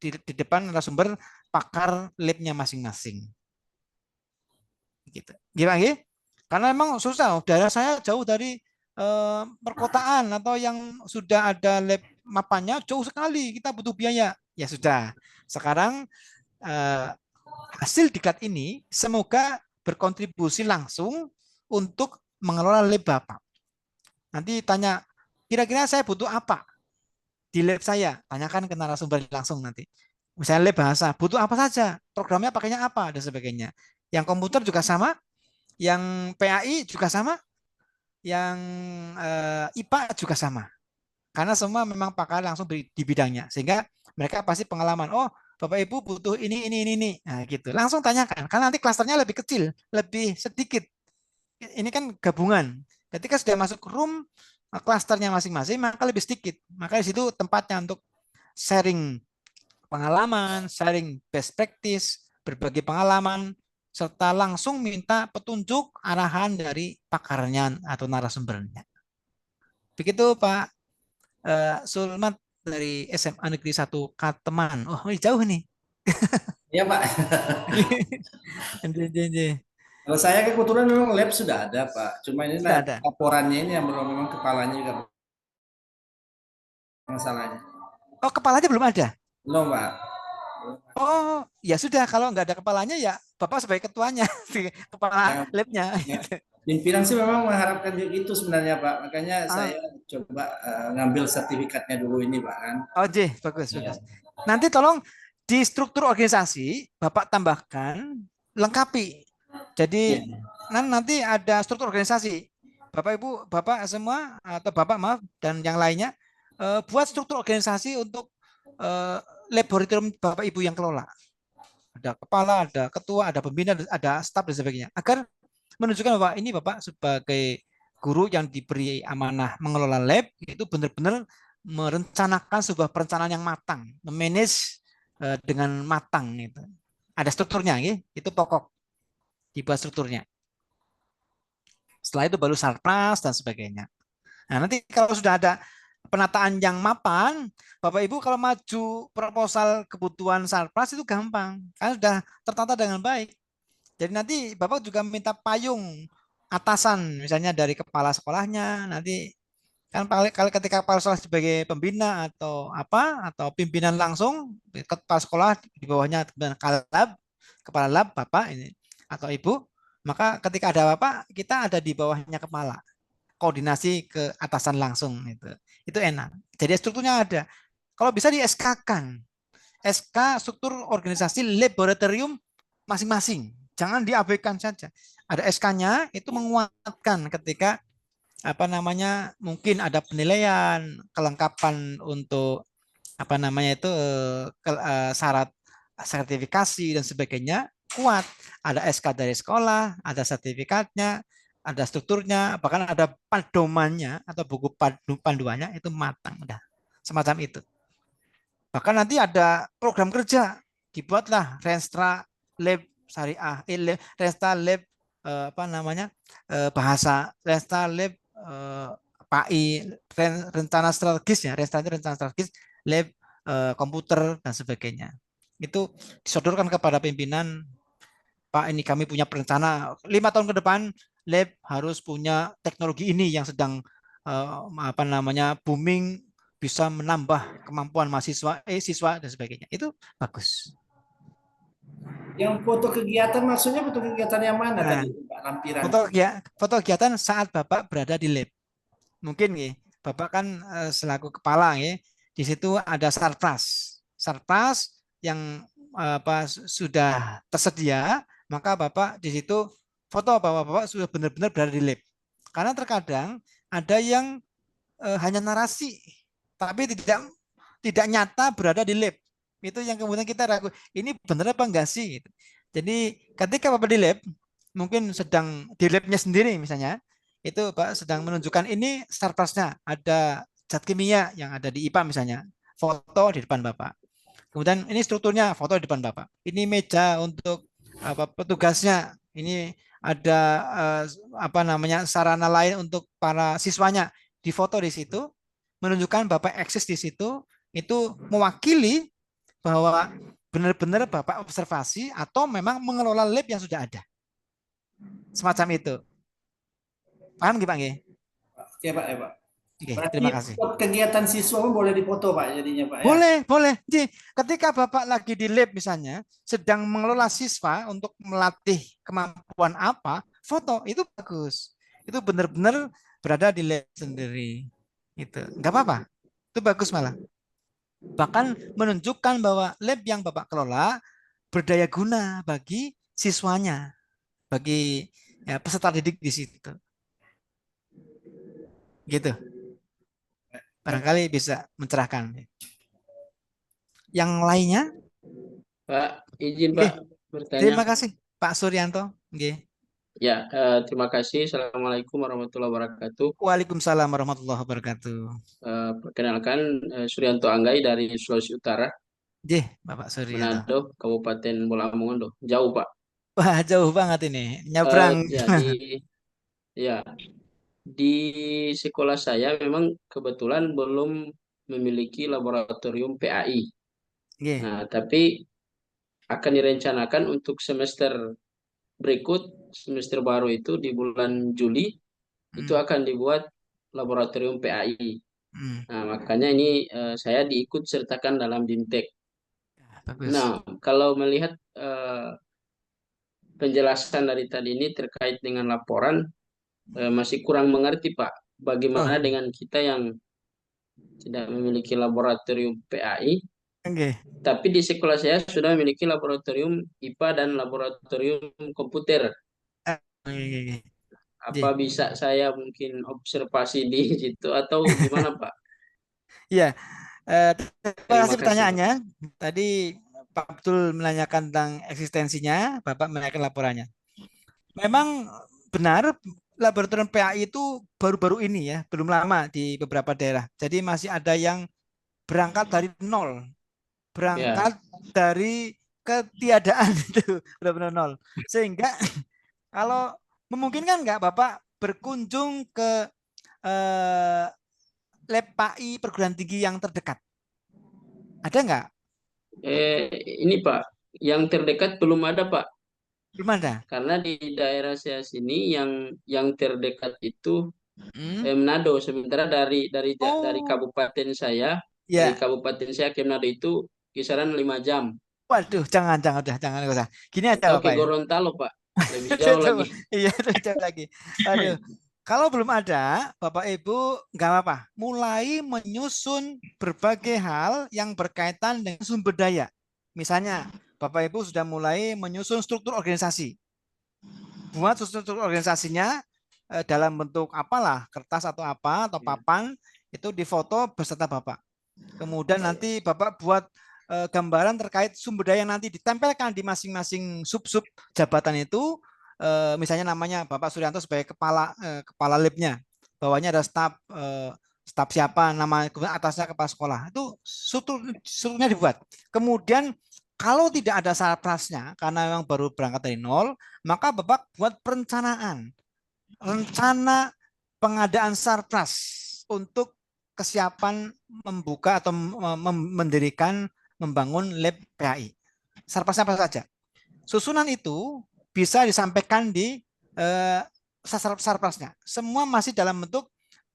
di depan narasumber pakar labnya masing-masing. Gitu. Gimana? Karena memang susah, daerah saya jauh dari perkotaan atau yang sudah ada lab mapannya jauh sekali, kita butuh biaya. Ya sudah, sekarang hasil diklat ini semoga berkontribusi langsung untuk mengelola lab Bapak. Nanti tanya, kira-kira saya butuh apa di lab saya? Tanyakan ke narasumber langsung nanti. Misalnya lab bahasa, butuh apa saja? Programnya pakainya apa? Dan sebagainya. Yang komputer juga sama, yang PAI juga sama, yang IPA juga sama. Karena semua memang pakar langsung di bidangnya. Sehingga mereka pasti pengalaman, oh Bapak Ibu butuh ini. Nah gitu. Langsung tanyakan. Karena nanti klasternya lebih kecil, lebih sedikit. Ini kan gabungan. Ketika sudah masuk room, klasternya masing-masing, maka lebih sedikit. Maka di situ tempatnya untuk sharing pengalaman, sharing best practice, berbagi pengalaman, serta langsung minta petunjuk arahan dari pakarnya atau narasumbernya. Begitu Pak Sulmat dari SMA Negeri 1 Kateman. Oh, ini jauh nih. Iya, Pak. Kalau saya kebetulan memang lab sudah ada, Pak. Cuma ini laporannya ini yang belum, memang kepalanya juga masalahnya. Oh, kepalanya belum ada? Belum, Pak. Oh, ya sudah. Kalau nggak ada kepalanya, ya Bapak sebagai ketuanya, kepala labnya. Pimpinan sih memang mengharapkan itu sebenarnya, Pak. Makanya saya coba ngambil sertifikatnya dulu ini, Pak. Kan. Oh, bagus. Nanti tolong di struktur organisasi, Bapak tambahkan, lengkapi. Jadi nanti ada struktur organisasi. Bapak Ibu, Bapak semua, atau Bapak maaf, dan yang lainnya, buat struktur organisasi untuk laboratorium Bapak Ibu yang kelola. Ada kepala, ada ketua, ada pembina, ada staf dan sebagainya. Agar menunjukkan bahwa ini Bapak sebagai guru yang diberi amanah mengelola lab, itu benar-benar merencanakan sebuah perencanaan yang matang, memanage dengan matang. Itu. Ada strukturnya, itu pokok. Dibuat strukturnya. Setelah itu baru sarpras dan sebagainya. Nah, nanti kalau sudah ada penataan yang mapan, Bapak Ibu kalau maju proposal kebutuhan sarpras itu gampang, karena sudah tertata dengan baik. Jadi nanti Bapak juga minta payung atasan, misalnya dari kepala sekolahnya, nanti kan kalau ketika kepala sekolah sebagai pembina atau apa, atau pimpinan langsung, kepala sekolah di bawahnya kepala lab Bapak ini atau Ibu, maka ketika ada Bapak, kita ada di bawahnya kepala. Koordinasi ke atasan langsung itu enak. Jadi strukturnya ada. Kalau bisa di SK-kan. SK struktur organisasi laboratorium masing-masing. Jangan diabaikan saja. Ada SK-nya itu menguatkan ketika mungkin ada penilaian, kelengkapan untuk syarat sertifikasi dan sebagainya kuat. Ada SK dari sekolah, ada sertifikatnya, ada strukturnya, bahkan ada pedomannya atau buku panduannya itu matang, udah semacam itu. Bahkan nanti ada program kerja, dibuatlah Renstra Lab Syariah, Renstra Lab bahasa, Renstra Lab PAI, rencana strategis ya, rencana strategis, lab komputer dan sebagainya. Itu disodorkan kepada pimpinan, Pak, ini kami punya rencana 5 tahun ke depan lab harus punya teknologi ini yang sedang booming, bisa menambah kemampuan mahasiswa, siswa dan sebagainya. Itu bagus. Yang foto kegiatan maksudnya foto kegiatan yang mana tadi, Pak? Lampiran. Foto kegiatan saat Bapak berada di lab. Mungkin ya, Bapak kan selaku kepala ya, di situ ada sarpras yang sudah tersedia, maka Bapak di situ foto bahwa Bapak sudah benar-benar berada di lab. Karena terkadang ada yang hanya narasi, tapi tidak nyata berada di lab. Itu yang kemudian kita ragu, ini benar apa enggak sih? Jadi ketika Bapak di lab, mungkin sedang di labnya sendiri misalnya, itu Pak sedang menunjukkan ini sarprasnya, ada zat kimia yang ada di IPA misalnya, foto di depan Bapak. Kemudian ini strukturnya, foto di depan Bapak. Ini meja untuk petugasnya, ini ada sarana lain untuk para siswanya, difoto di situ, menunjukkan Bapak eksis di situ, itu mewakili bahwa benar-benar Bapak observasi atau memang mengelola lab yang sudah ada. Semacam itu. Paham nggih Pak nggih? Oke Pak, ya Pak. Oke, Berarti terima kasih. kegiatan siswa pun boleh dipoto Pak jadinya Pak ya? Boleh. Jadi, ketika Bapak lagi di lab misalnya, sedang mengelola siswa untuk melatih kemampuan apa, foto, itu bagus. Itu benar-benar berada di lab sendiri. Itu nggak apa-apa. Itu bagus malah. Bahkan menunjukkan bahwa lab yang Bapak kelola berdaya guna bagi siswanya, bagi peserta didik di situ. Gitu. Barangkali bisa mencerahkan. Yang lainnya? Pak, izin Pak bertanya. Terima kasih Pak Suryanto. Ya, terima kasih. Assalamualaikum warahmatullahi wabarakatuh. Waalaikumsalam warahmatullahi wabarakatuh. Perkenalkan, Suryanto Anggai dari Sulawesi Utara. Bapak Suryanto. Manado, Kabupaten Bolamongondo. Jauh Pak. Wah, jauh banget ini. Nyabrang. Di sekolah saya memang kebetulan belum memiliki laboratorium PAI. Nah, tapi akan direncanakan untuk semester berikut, semester baru itu di bulan Juli, itu akan dibuat laboratorium PAI. Nah, makanya ini saya diikut sertakan dalam BIMTEK. Nah, kalau melihat penjelasan dari tadi ini terkait dengan laporan, masih kurang mengerti Pak, bagaimana dengan kita yang tidak memiliki laboratorium PAI, tapi di sekolah saya sudah memiliki laboratorium IPA dan laboratorium komputer. Apa bisa saya mungkin observasi di situ atau gimana Pak? Iya, terima kasih pertanyaannya. Tadi Pak Abdul menanyakan tentang eksistensinya, Bapak menanyakan laporannya. Memang benar, laboratorium PAI itu baru-baru ini ya, belum lama di beberapa daerah. Jadi masih ada yang berangkat dari nol, berangkat dari ketiadaan itu benar-benar nol. Sehingga kalau memungkinkan nggak Bapak berkunjung ke lab PAI perguruan tinggi yang terdekat? Ada nggak? Ini Pak, yang terdekat belum ada Pak. Belum ada. Karena di daerah saya sini yang terdekat itu Manado. Sementara dari kabupaten saya, dari kabupaten saya ke Manado itu kisaran 5 jam. Waduh, jangan usah. Gini aja Oke, Bapak. Gorontalo Pak, lebih jauh lagi. Iya, lebih jauh lagi. Aduh. Kalau belum ada, Bapak Ibu nggak apa-apa. Mulai menyusun berbagai hal yang berkaitan dengan sumber daya. Misalnya, Bapak Ibu sudah mulai menyusun struktur organisasi. Buat struktur organisasinya dalam bentuk apalah, kertas atau apa, atau papan, itu difoto beserta Bapak. Kemudian nanti Bapak buat gambaran terkait sumber daya yang nanti ditempelkan di masing-masing sub-sub jabatan itu. Misalnya namanya Bapak Suryanto sebagai kepala labnya, bawahnya ada staf siapa, nama kemudian atasnya kepala sekolah. Itu strukturnya dibuat. Kemudian kalau tidak ada sarprasnya karena memang baru berangkat dari nol, maka Bapak buat perencanaan, rencana pengadaan sarpras untuk kesiapan membuka atau mendirikan, membangun lab PAI. Sarprasnya apa saja? Susunan itu bisa disampaikan di sarprasnya. Semua masih dalam bentuk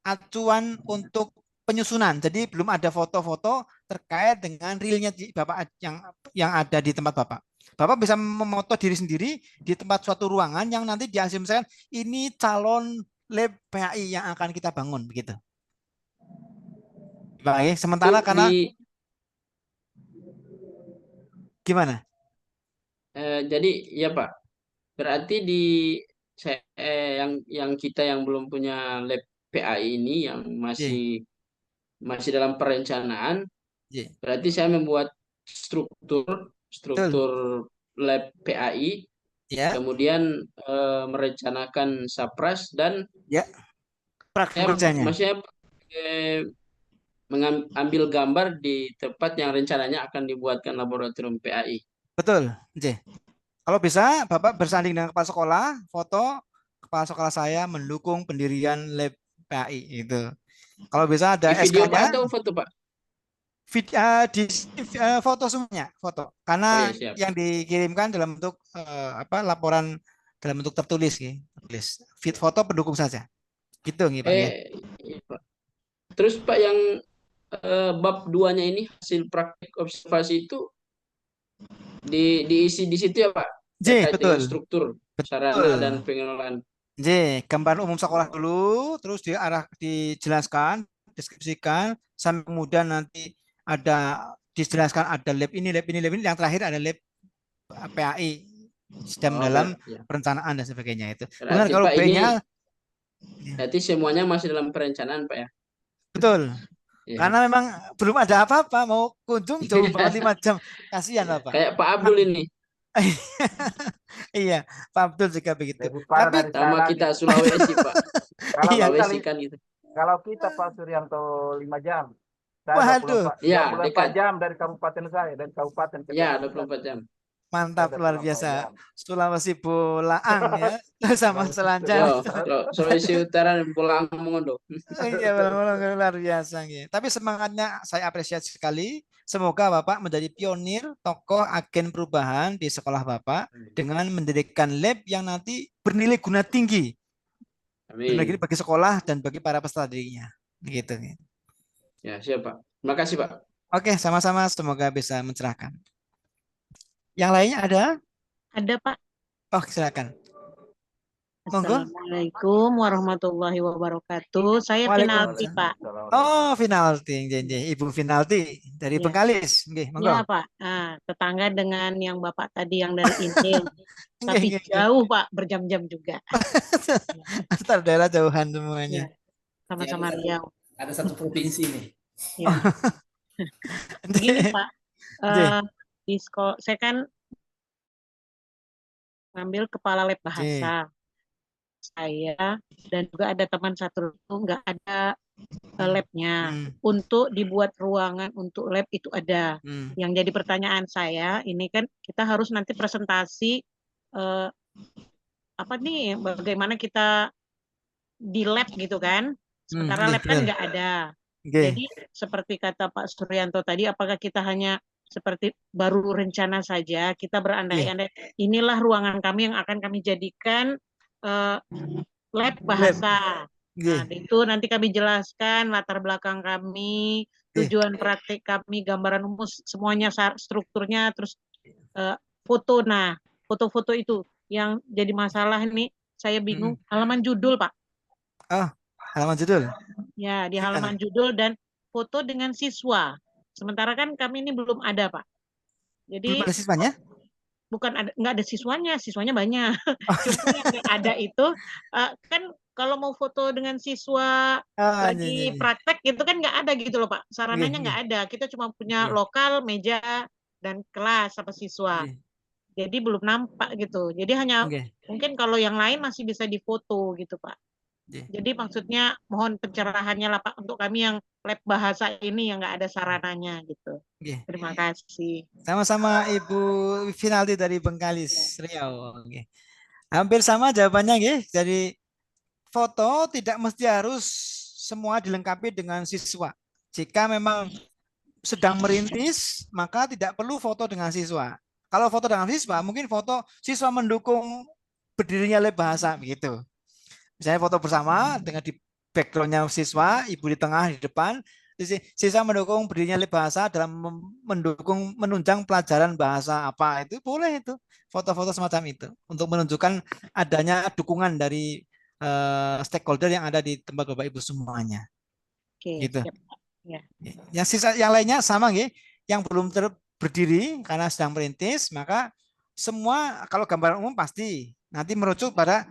acuan untuk penyusunan. Jadi belum ada foto-foto terkait dengan realnya Bapak yang ada di tempat Bapak. Bapak bisa memoto diri sendiri di tempat suatu ruangan yang nanti diasumsikan ini calon lab PAI yang akan kita bangun begitu. Baik, sementara karena gimana? Jadi ya Pak, berarti yang kita yang belum punya lab PAI ini yang masih dalam perencanaan, berarti saya membuat struktur lab PAI, kemudian merencanakan sapras dan maksudnya mengambil gambar di tempat yang rencananya akan dibuatkan laboratorium PAI. Betul, kalau bisa Bapak bersanding dengan kepala sekolah, foto kepala sekolah saya mendukung pendirian lab PAI itu. Kalau bisa ada video SK-nya. atau foto Pak? Foto semuanya, foto. Karena yang dikirimkan dalam bentuk laporan dalam bentuk tertulis, tertulis. Foto pendukung saja. Gitu, Pak. Pak. Terus Pak yang bab 2-nya ini hasil praktik observasi itu diisi di situ ya Pak? Terkait dengan struktur, sarana dan pengelolaan. Gambar umum sekolah dulu, terus dijelaskan, deskripsikan, sampai kemudian nanti ada dijelaskan ada lab ini, yang terakhir ada lab PAI sedang dalam perencanaan dan sebagainya itu. Kemudian kalau B-nya berarti semuanya masih dalam perencanaan Pak ya? Betul. Karena memang belum ada apa-apa, mau kunjung jauh banget 5 jam. Kasihan Bapak. Kayak Pak Abdul ini. Iya, Pak Abdul juga begitu. Tapi sama kita Sulawesi Pak. Sulawesi kan gitu. Kalau kita Pak Suryanto 5 jam. Waduh. 24 jam dari kabupaten saya, dari kabupaten. Iya, 24 jam. Mantap, luar biasa. Sulawesi Bolaang ya, sama Selanjang. Sulawesi Utara Bolaang Mongondo. Iya, luar biasa. Tapi semangatnya saya apresiasi sekali. Semoga Bapak menjadi pionir, tokoh, agen perubahan di sekolah Bapak dengan mendirikan lab yang nanti bernilai guna tinggi. Amin. Bagi sekolah dan bagi para peserta didiknya. Gitu. Ya, siap Pak. Terima kasih Pak. Oke, sama-sama. Semoga bisa mencerahkan. Yang lainnya ada? Ada Pak. Oh, silakan. Assalamualaikum warahmatullahi wabarakatuh. Saya Finalti Pak. Oh, Finalti, Ibu Finalti dari Bengkalis. Iya Pak. Tetangga dengan yang Bapak tadi yang dari Intil. Tapi jauh Pak, berjam-jam juga. Antar daerah jauhan semuanya. Sama-sama Riau. Ada satu provinsi nih. Ya. Begini Pak. Di sekolah saya kan ngambil kepala lab bahasa saya dan juga ada teman satu itu nggak ada labnya. Untuk dibuat ruangan untuk lab itu ada. Yang jadi pertanyaan saya ini kan kita harus nanti presentasi apa nih bagaimana kita di lab gitu kan, sementara lab kan nggak ada. Jadi seperti kata Pak Suryanto tadi, apakah kita hanya seperti baru rencana saja, kita berandai-andai inilah ruangan kami yang akan kami jadikan lab bahasa. Nah, itu nanti kami jelaskan latar belakang kami, tujuan praktik kami, gambaran umum semuanya, strukturnya, terus foto. Nah, foto-foto itu yang jadi masalah nih, saya bingung halaman judul Pak. Oh, halaman judul. Ya, di halaman judul dan foto dengan siswa. Sementara kan kami ini belum ada, Pak. Jadi belum ada siswanya? Bukan ada, nggak ada siswanya banyak. Cuma yang ada itu kan kalau mau foto dengan siswa lagi praktek gitu kan nggak ada gitu loh Pak. Sarananya nggak ada. Kita cuma punya lokal, meja, dan kelas sama siswa. Jadi belum nampak gitu. Jadi hanya mungkin kalau yang lain masih bisa difoto gitu Pak. Jadi maksudnya mohon pencerahannya lah Pak untuk kami yang lab bahasa ini yang nggak ada sarananya gitu. Terima kasih. Sama-sama Ibu Finalti dari Bengkalis, Riau. Hampir sama jawabannya dari foto tidak mesti harus semua dilengkapi dengan siswa. Jika memang sedang merintis, maka tidak perlu foto dengan siswa. Kalau foto dengan siswa, mungkin foto siswa mendukung berdirinya lab bahasa begitu. Misalnya foto bersama dengan di backgroundnya siswa, ibu di tengah, di depan, siswa mendukung berdirinya lab bahasa dalam mendukung menunjang pelajaran bahasa apa, itu boleh itu foto-foto semacam itu untuk menunjukkan adanya dukungan dari stakeholder yang ada di tempat Bapak Ibu semuanya. Oke, Gitu. siap. Ya. Yang sisa yang lainnya sama nggih, yang belum berdiri karena sedang merintis, maka semua kalau gambaran umum pasti nanti merujuk pada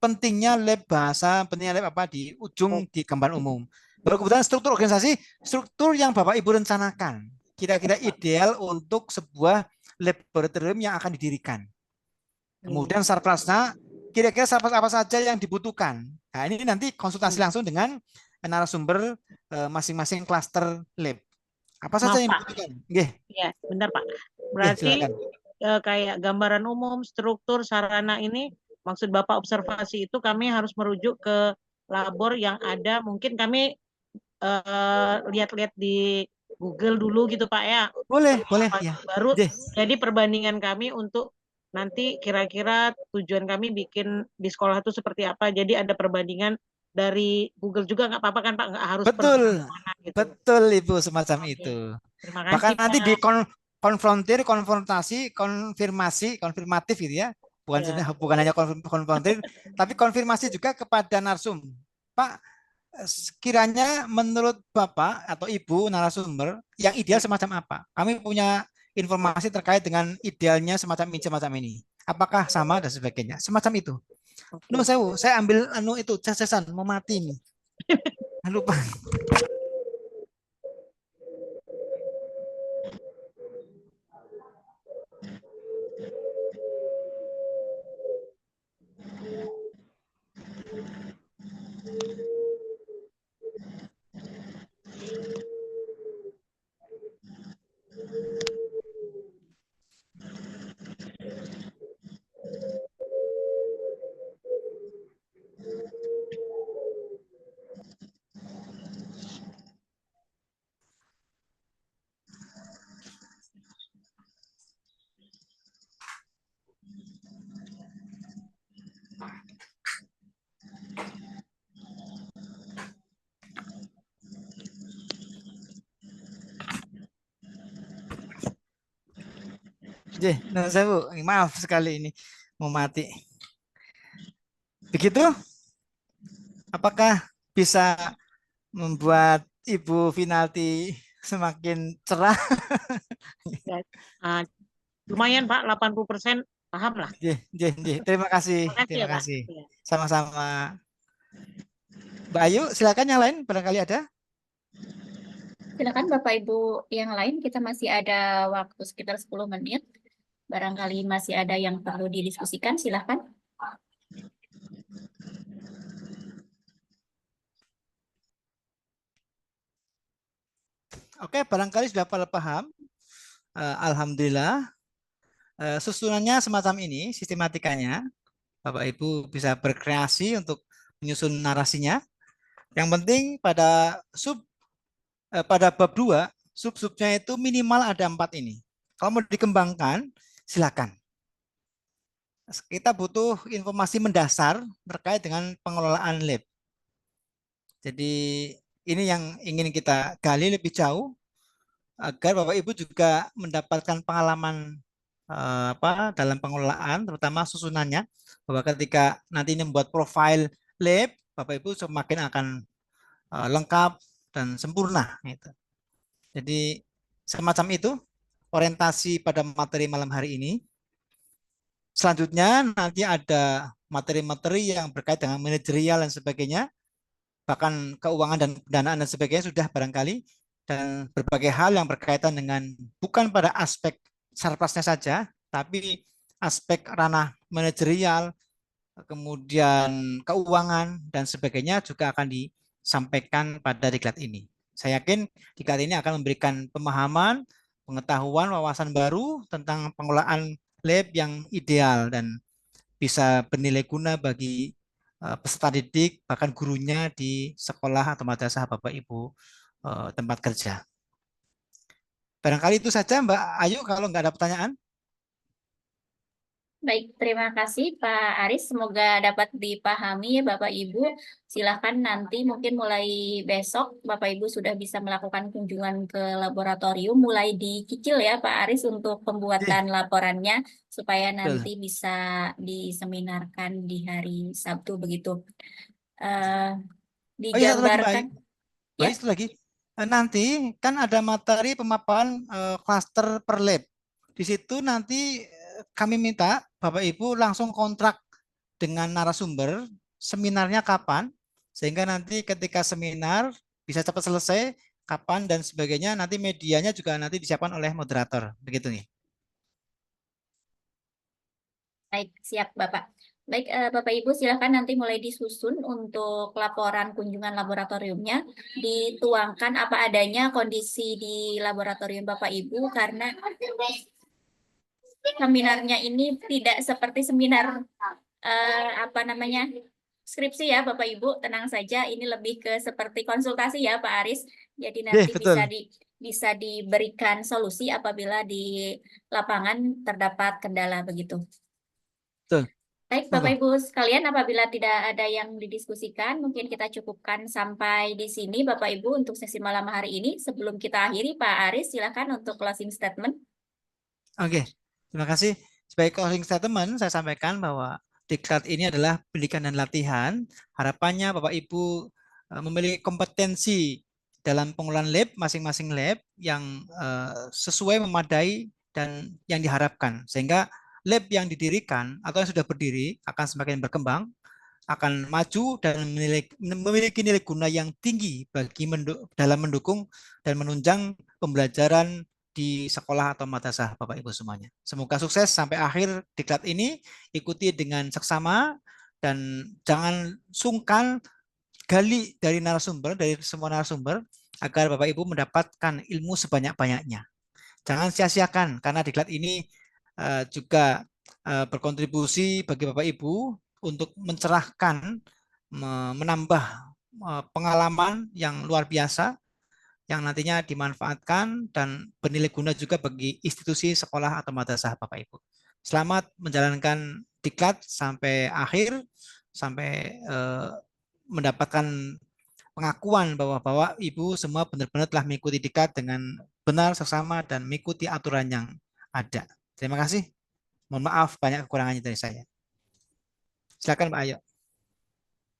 pentingnya lab bahasa, pentingnya lab apa di ujung di gambaran umum. Baru kemudian struktur organisasi, struktur yang Bapak Ibu rencanakan, kira-kira ideal untuk sebuah laboratorium yang akan didirikan. Kemudian sarprasna, kira-kira sarpras apa saja yang dibutuhkan. Nah, ini nanti konsultasi langsung dengan narasumber masing-masing klaster lab. Apa saja yang dibutuhkan? Ya, benar Pak. Berarti kayak gambaran umum, struktur, sarana ini, maksud Bapak observasi itu kami harus merujuk ke labor yang ada. Mungkin kami lihat-lihat di Google dulu gitu Pak ya. Boleh ya. Baru jadi perbandingan kami untuk nanti kira-kira tujuan kami bikin di sekolah itu seperti apa. Jadi ada perbandingan dari Google juga nggak apa-apa kan Pak, nggak harus betul gitu. Betul Ibu semacam itu. Terima kasih, bahkan nanti Pak. di konfrontasi, konfirmatif gitu ya, bukan hanya konfrontir tapi konfirmasi juga kepada narsum. Pak, kiranya menurut Bapak atau Ibu narasumber yang ideal semacam apa? Kami punya informasi terkait dengan idealnya semacam ini. Apakah sama dan sebagainya? Semacam itu. Saya ambil itu cesesan mau mati nih. Lupa. Saya Bu, maaf sekali ini mau mati. Begitu? Apakah bisa membuat Ibu Finalti semakin cerah? Lumayan Pak, 80% paham lah. Terima kasih. Terima kasih. Sama-sama. Mbak Ayu, silakan yang lain barangkali ada. Silakan Bapak Ibu yang lain, kita masih ada waktu sekitar 10 menit. Barangkali masih ada yang perlu didiskusikan, silakan. Oke, barangkali sudah pada paham. Alhamdulillah. Susunannya semacam ini, sistematikanya. Bapak Ibu bisa berkreasi untuk menyusun narasinya. Yang penting pada bab 2, sub-subnya itu minimal ada 4 ini. Kalau mau dikembangkan, silakan. Kita butuh informasi mendasar terkait dengan pengelolaan lab. Jadi ini yang ingin kita gali lebih jauh agar Bapak Ibu juga mendapatkan pengalaman dalam pengelolaan, terutama susunannya, bahwa ketika nanti ini membuat profil lab, Bapak Ibu semakin akan lengkap dan sempurna. Gitu. Jadi semacam itu orientasi pada materi malam hari ini. Selanjutnya nanti ada materi-materi yang berkait dengan manajerial dan sebagainya, bahkan keuangan dan pendanaan dan sebagainya sudah barangkali, dan berbagai hal yang berkaitan dengan bukan pada aspek sarprasnya saja, tapi aspek ranah manajerial, kemudian keuangan dan sebagainya juga akan disampaikan pada diklat ini. Saya yakin diklat ini akan memberikan pemahaman, pengetahuan, wawasan baru tentang pengelolaan lab yang ideal dan bisa bernilai guna bagi peserta didik, bahkan gurunya di sekolah atau madrasah Bapak Ibu tempat kerja. Barangkali itu saja Mbak Ayu, kalau nggak ada pertanyaan. Baik, terima kasih Pak Aris. Semoga dapat dipahami ya Bapak Ibu. Silahkan nanti mungkin mulai besok Bapak Ibu sudah bisa melakukan kunjungan ke laboratorium. Mulai dicicil ya Pak Aris untuk pembuatan laporannya supaya nanti bisa diseminarkan di hari Sabtu begitu. Oh iya, satu lagi Mbak Ayu. Digambarkan. Mbak Ayu, satu lagi. Nanti kan ada materi pemaparan klaster per lab. Di situ nanti kami minta Bapak Ibu langsung kontrak dengan narasumber seminarnya kapan, sehingga nanti ketika seminar bisa cepat selesai kapan dan sebagainya, nanti medianya juga nanti disiapkan oleh moderator. Begitu nih. Baik, siap Bapak. Baik, Bapak Ibu silakan nanti mulai disusun untuk laporan kunjungan laboratoriumnya, dituangkan apa adanya kondisi di laboratorium Bapak Ibu karena seminarnya ini tidak seperti seminar skripsi ya Bapak Ibu, tenang saja, ini lebih ke seperti konsultasi ya Pak Aris. Jadi nanti bisa diberikan solusi apabila di lapangan terdapat kendala begitu. Betul. Baik, Bapak Ibu sekalian, apabila tidak ada yang didiskusikan, mungkin kita cukupkan sampai di sini Bapak Ibu untuk sesi malam hari ini. Sebelum kita akhiri, Pak Aris, silakan untuk closing statement. Oke, terima kasih. Sebagai closing statement, saya sampaikan bahwa diklat ini adalah pendidikan dan latihan. Harapannya Bapak Ibu memiliki kompetensi dalam pengelolaan lab, masing-masing lab yang sesuai, memadai, dan yang diharapkan. Sehingga lab yang didirikan atau yang sudah berdiri akan semakin berkembang, akan maju dan memiliki nilai guna yang tinggi bagi dalam mendukung dan menunjang pembelajaran di sekolah atau madrasah Bapak Ibu semuanya. Semoga sukses sampai akhir diklat ini, ikuti dengan seksama dan jangan sungkan gali dari narasumber, dari semua narasumber agar Bapak Ibu mendapatkan ilmu sebanyak-banyaknya. Jangan sia-siakan karena diklat ini juga berkontribusi bagi Bapak Ibu untuk mencerahkan, menambah pengalaman yang luar biasa yang nantinya dimanfaatkan dan bernilai guna juga bagi institusi sekolah atau madrasah Bapak Ibu. Selamat menjalankan diklat sampai akhir, sampai mendapatkan pengakuan bahwa Bapak Ibu semua benar-benar telah mengikuti diklat dengan benar, seksama, dan mengikuti aturan yang ada. Terima kasih. Mohon maaf banyak kekurangannya dari saya. Silakan Pak Ayo.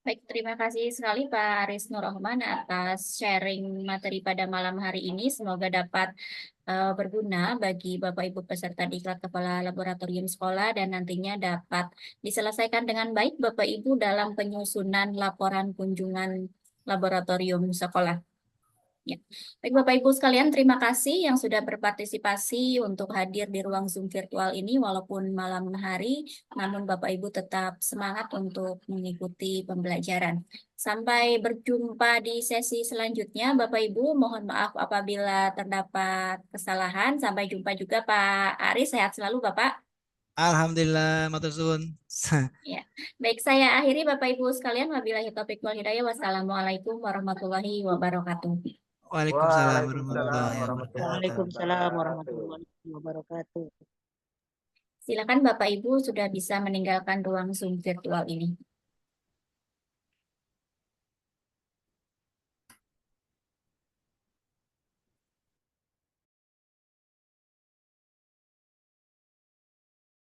Baik, terima kasih sekali Pak Aris Nurrohman atas sharing materi pada malam hari ini. Semoga dapat berguna bagi Bapak Ibu peserta diklat kepala laboratorium sekolah dan nantinya dapat diselesaikan dengan baik Bapak Ibu dalam penyusunan laporan kunjungan laboratorium sekolah. Ya. Baik Bapak Ibu sekalian, terima kasih yang sudah berpartisipasi untuk hadir di ruang Zoom virtual ini walaupun malam hari, namun Bapak Ibu tetap semangat untuk mengikuti pembelajaran. Sampai berjumpa di sesi selanjutnya, Bapak Ibu. Mohon maaf apabila terdapat kesalahan. Sampai jumpa juga Pak Aris, sehat selalu Bapak. Alhamdulillah, matur suwun. Ya. Baik, saya akhiri Bapak Ibu sekalian. Wabillahi taufiq wal hidayah. Wassalamualaikum warahmatullahi wabarakatuh. Waalaikumsalam warahmatullahi wabarakatuh. Waalaikumsalam warahmatullahi wabarakatuh. Silakan Bapak Ibu sudah bisa meninggalkan ruang Zoom virtual ini.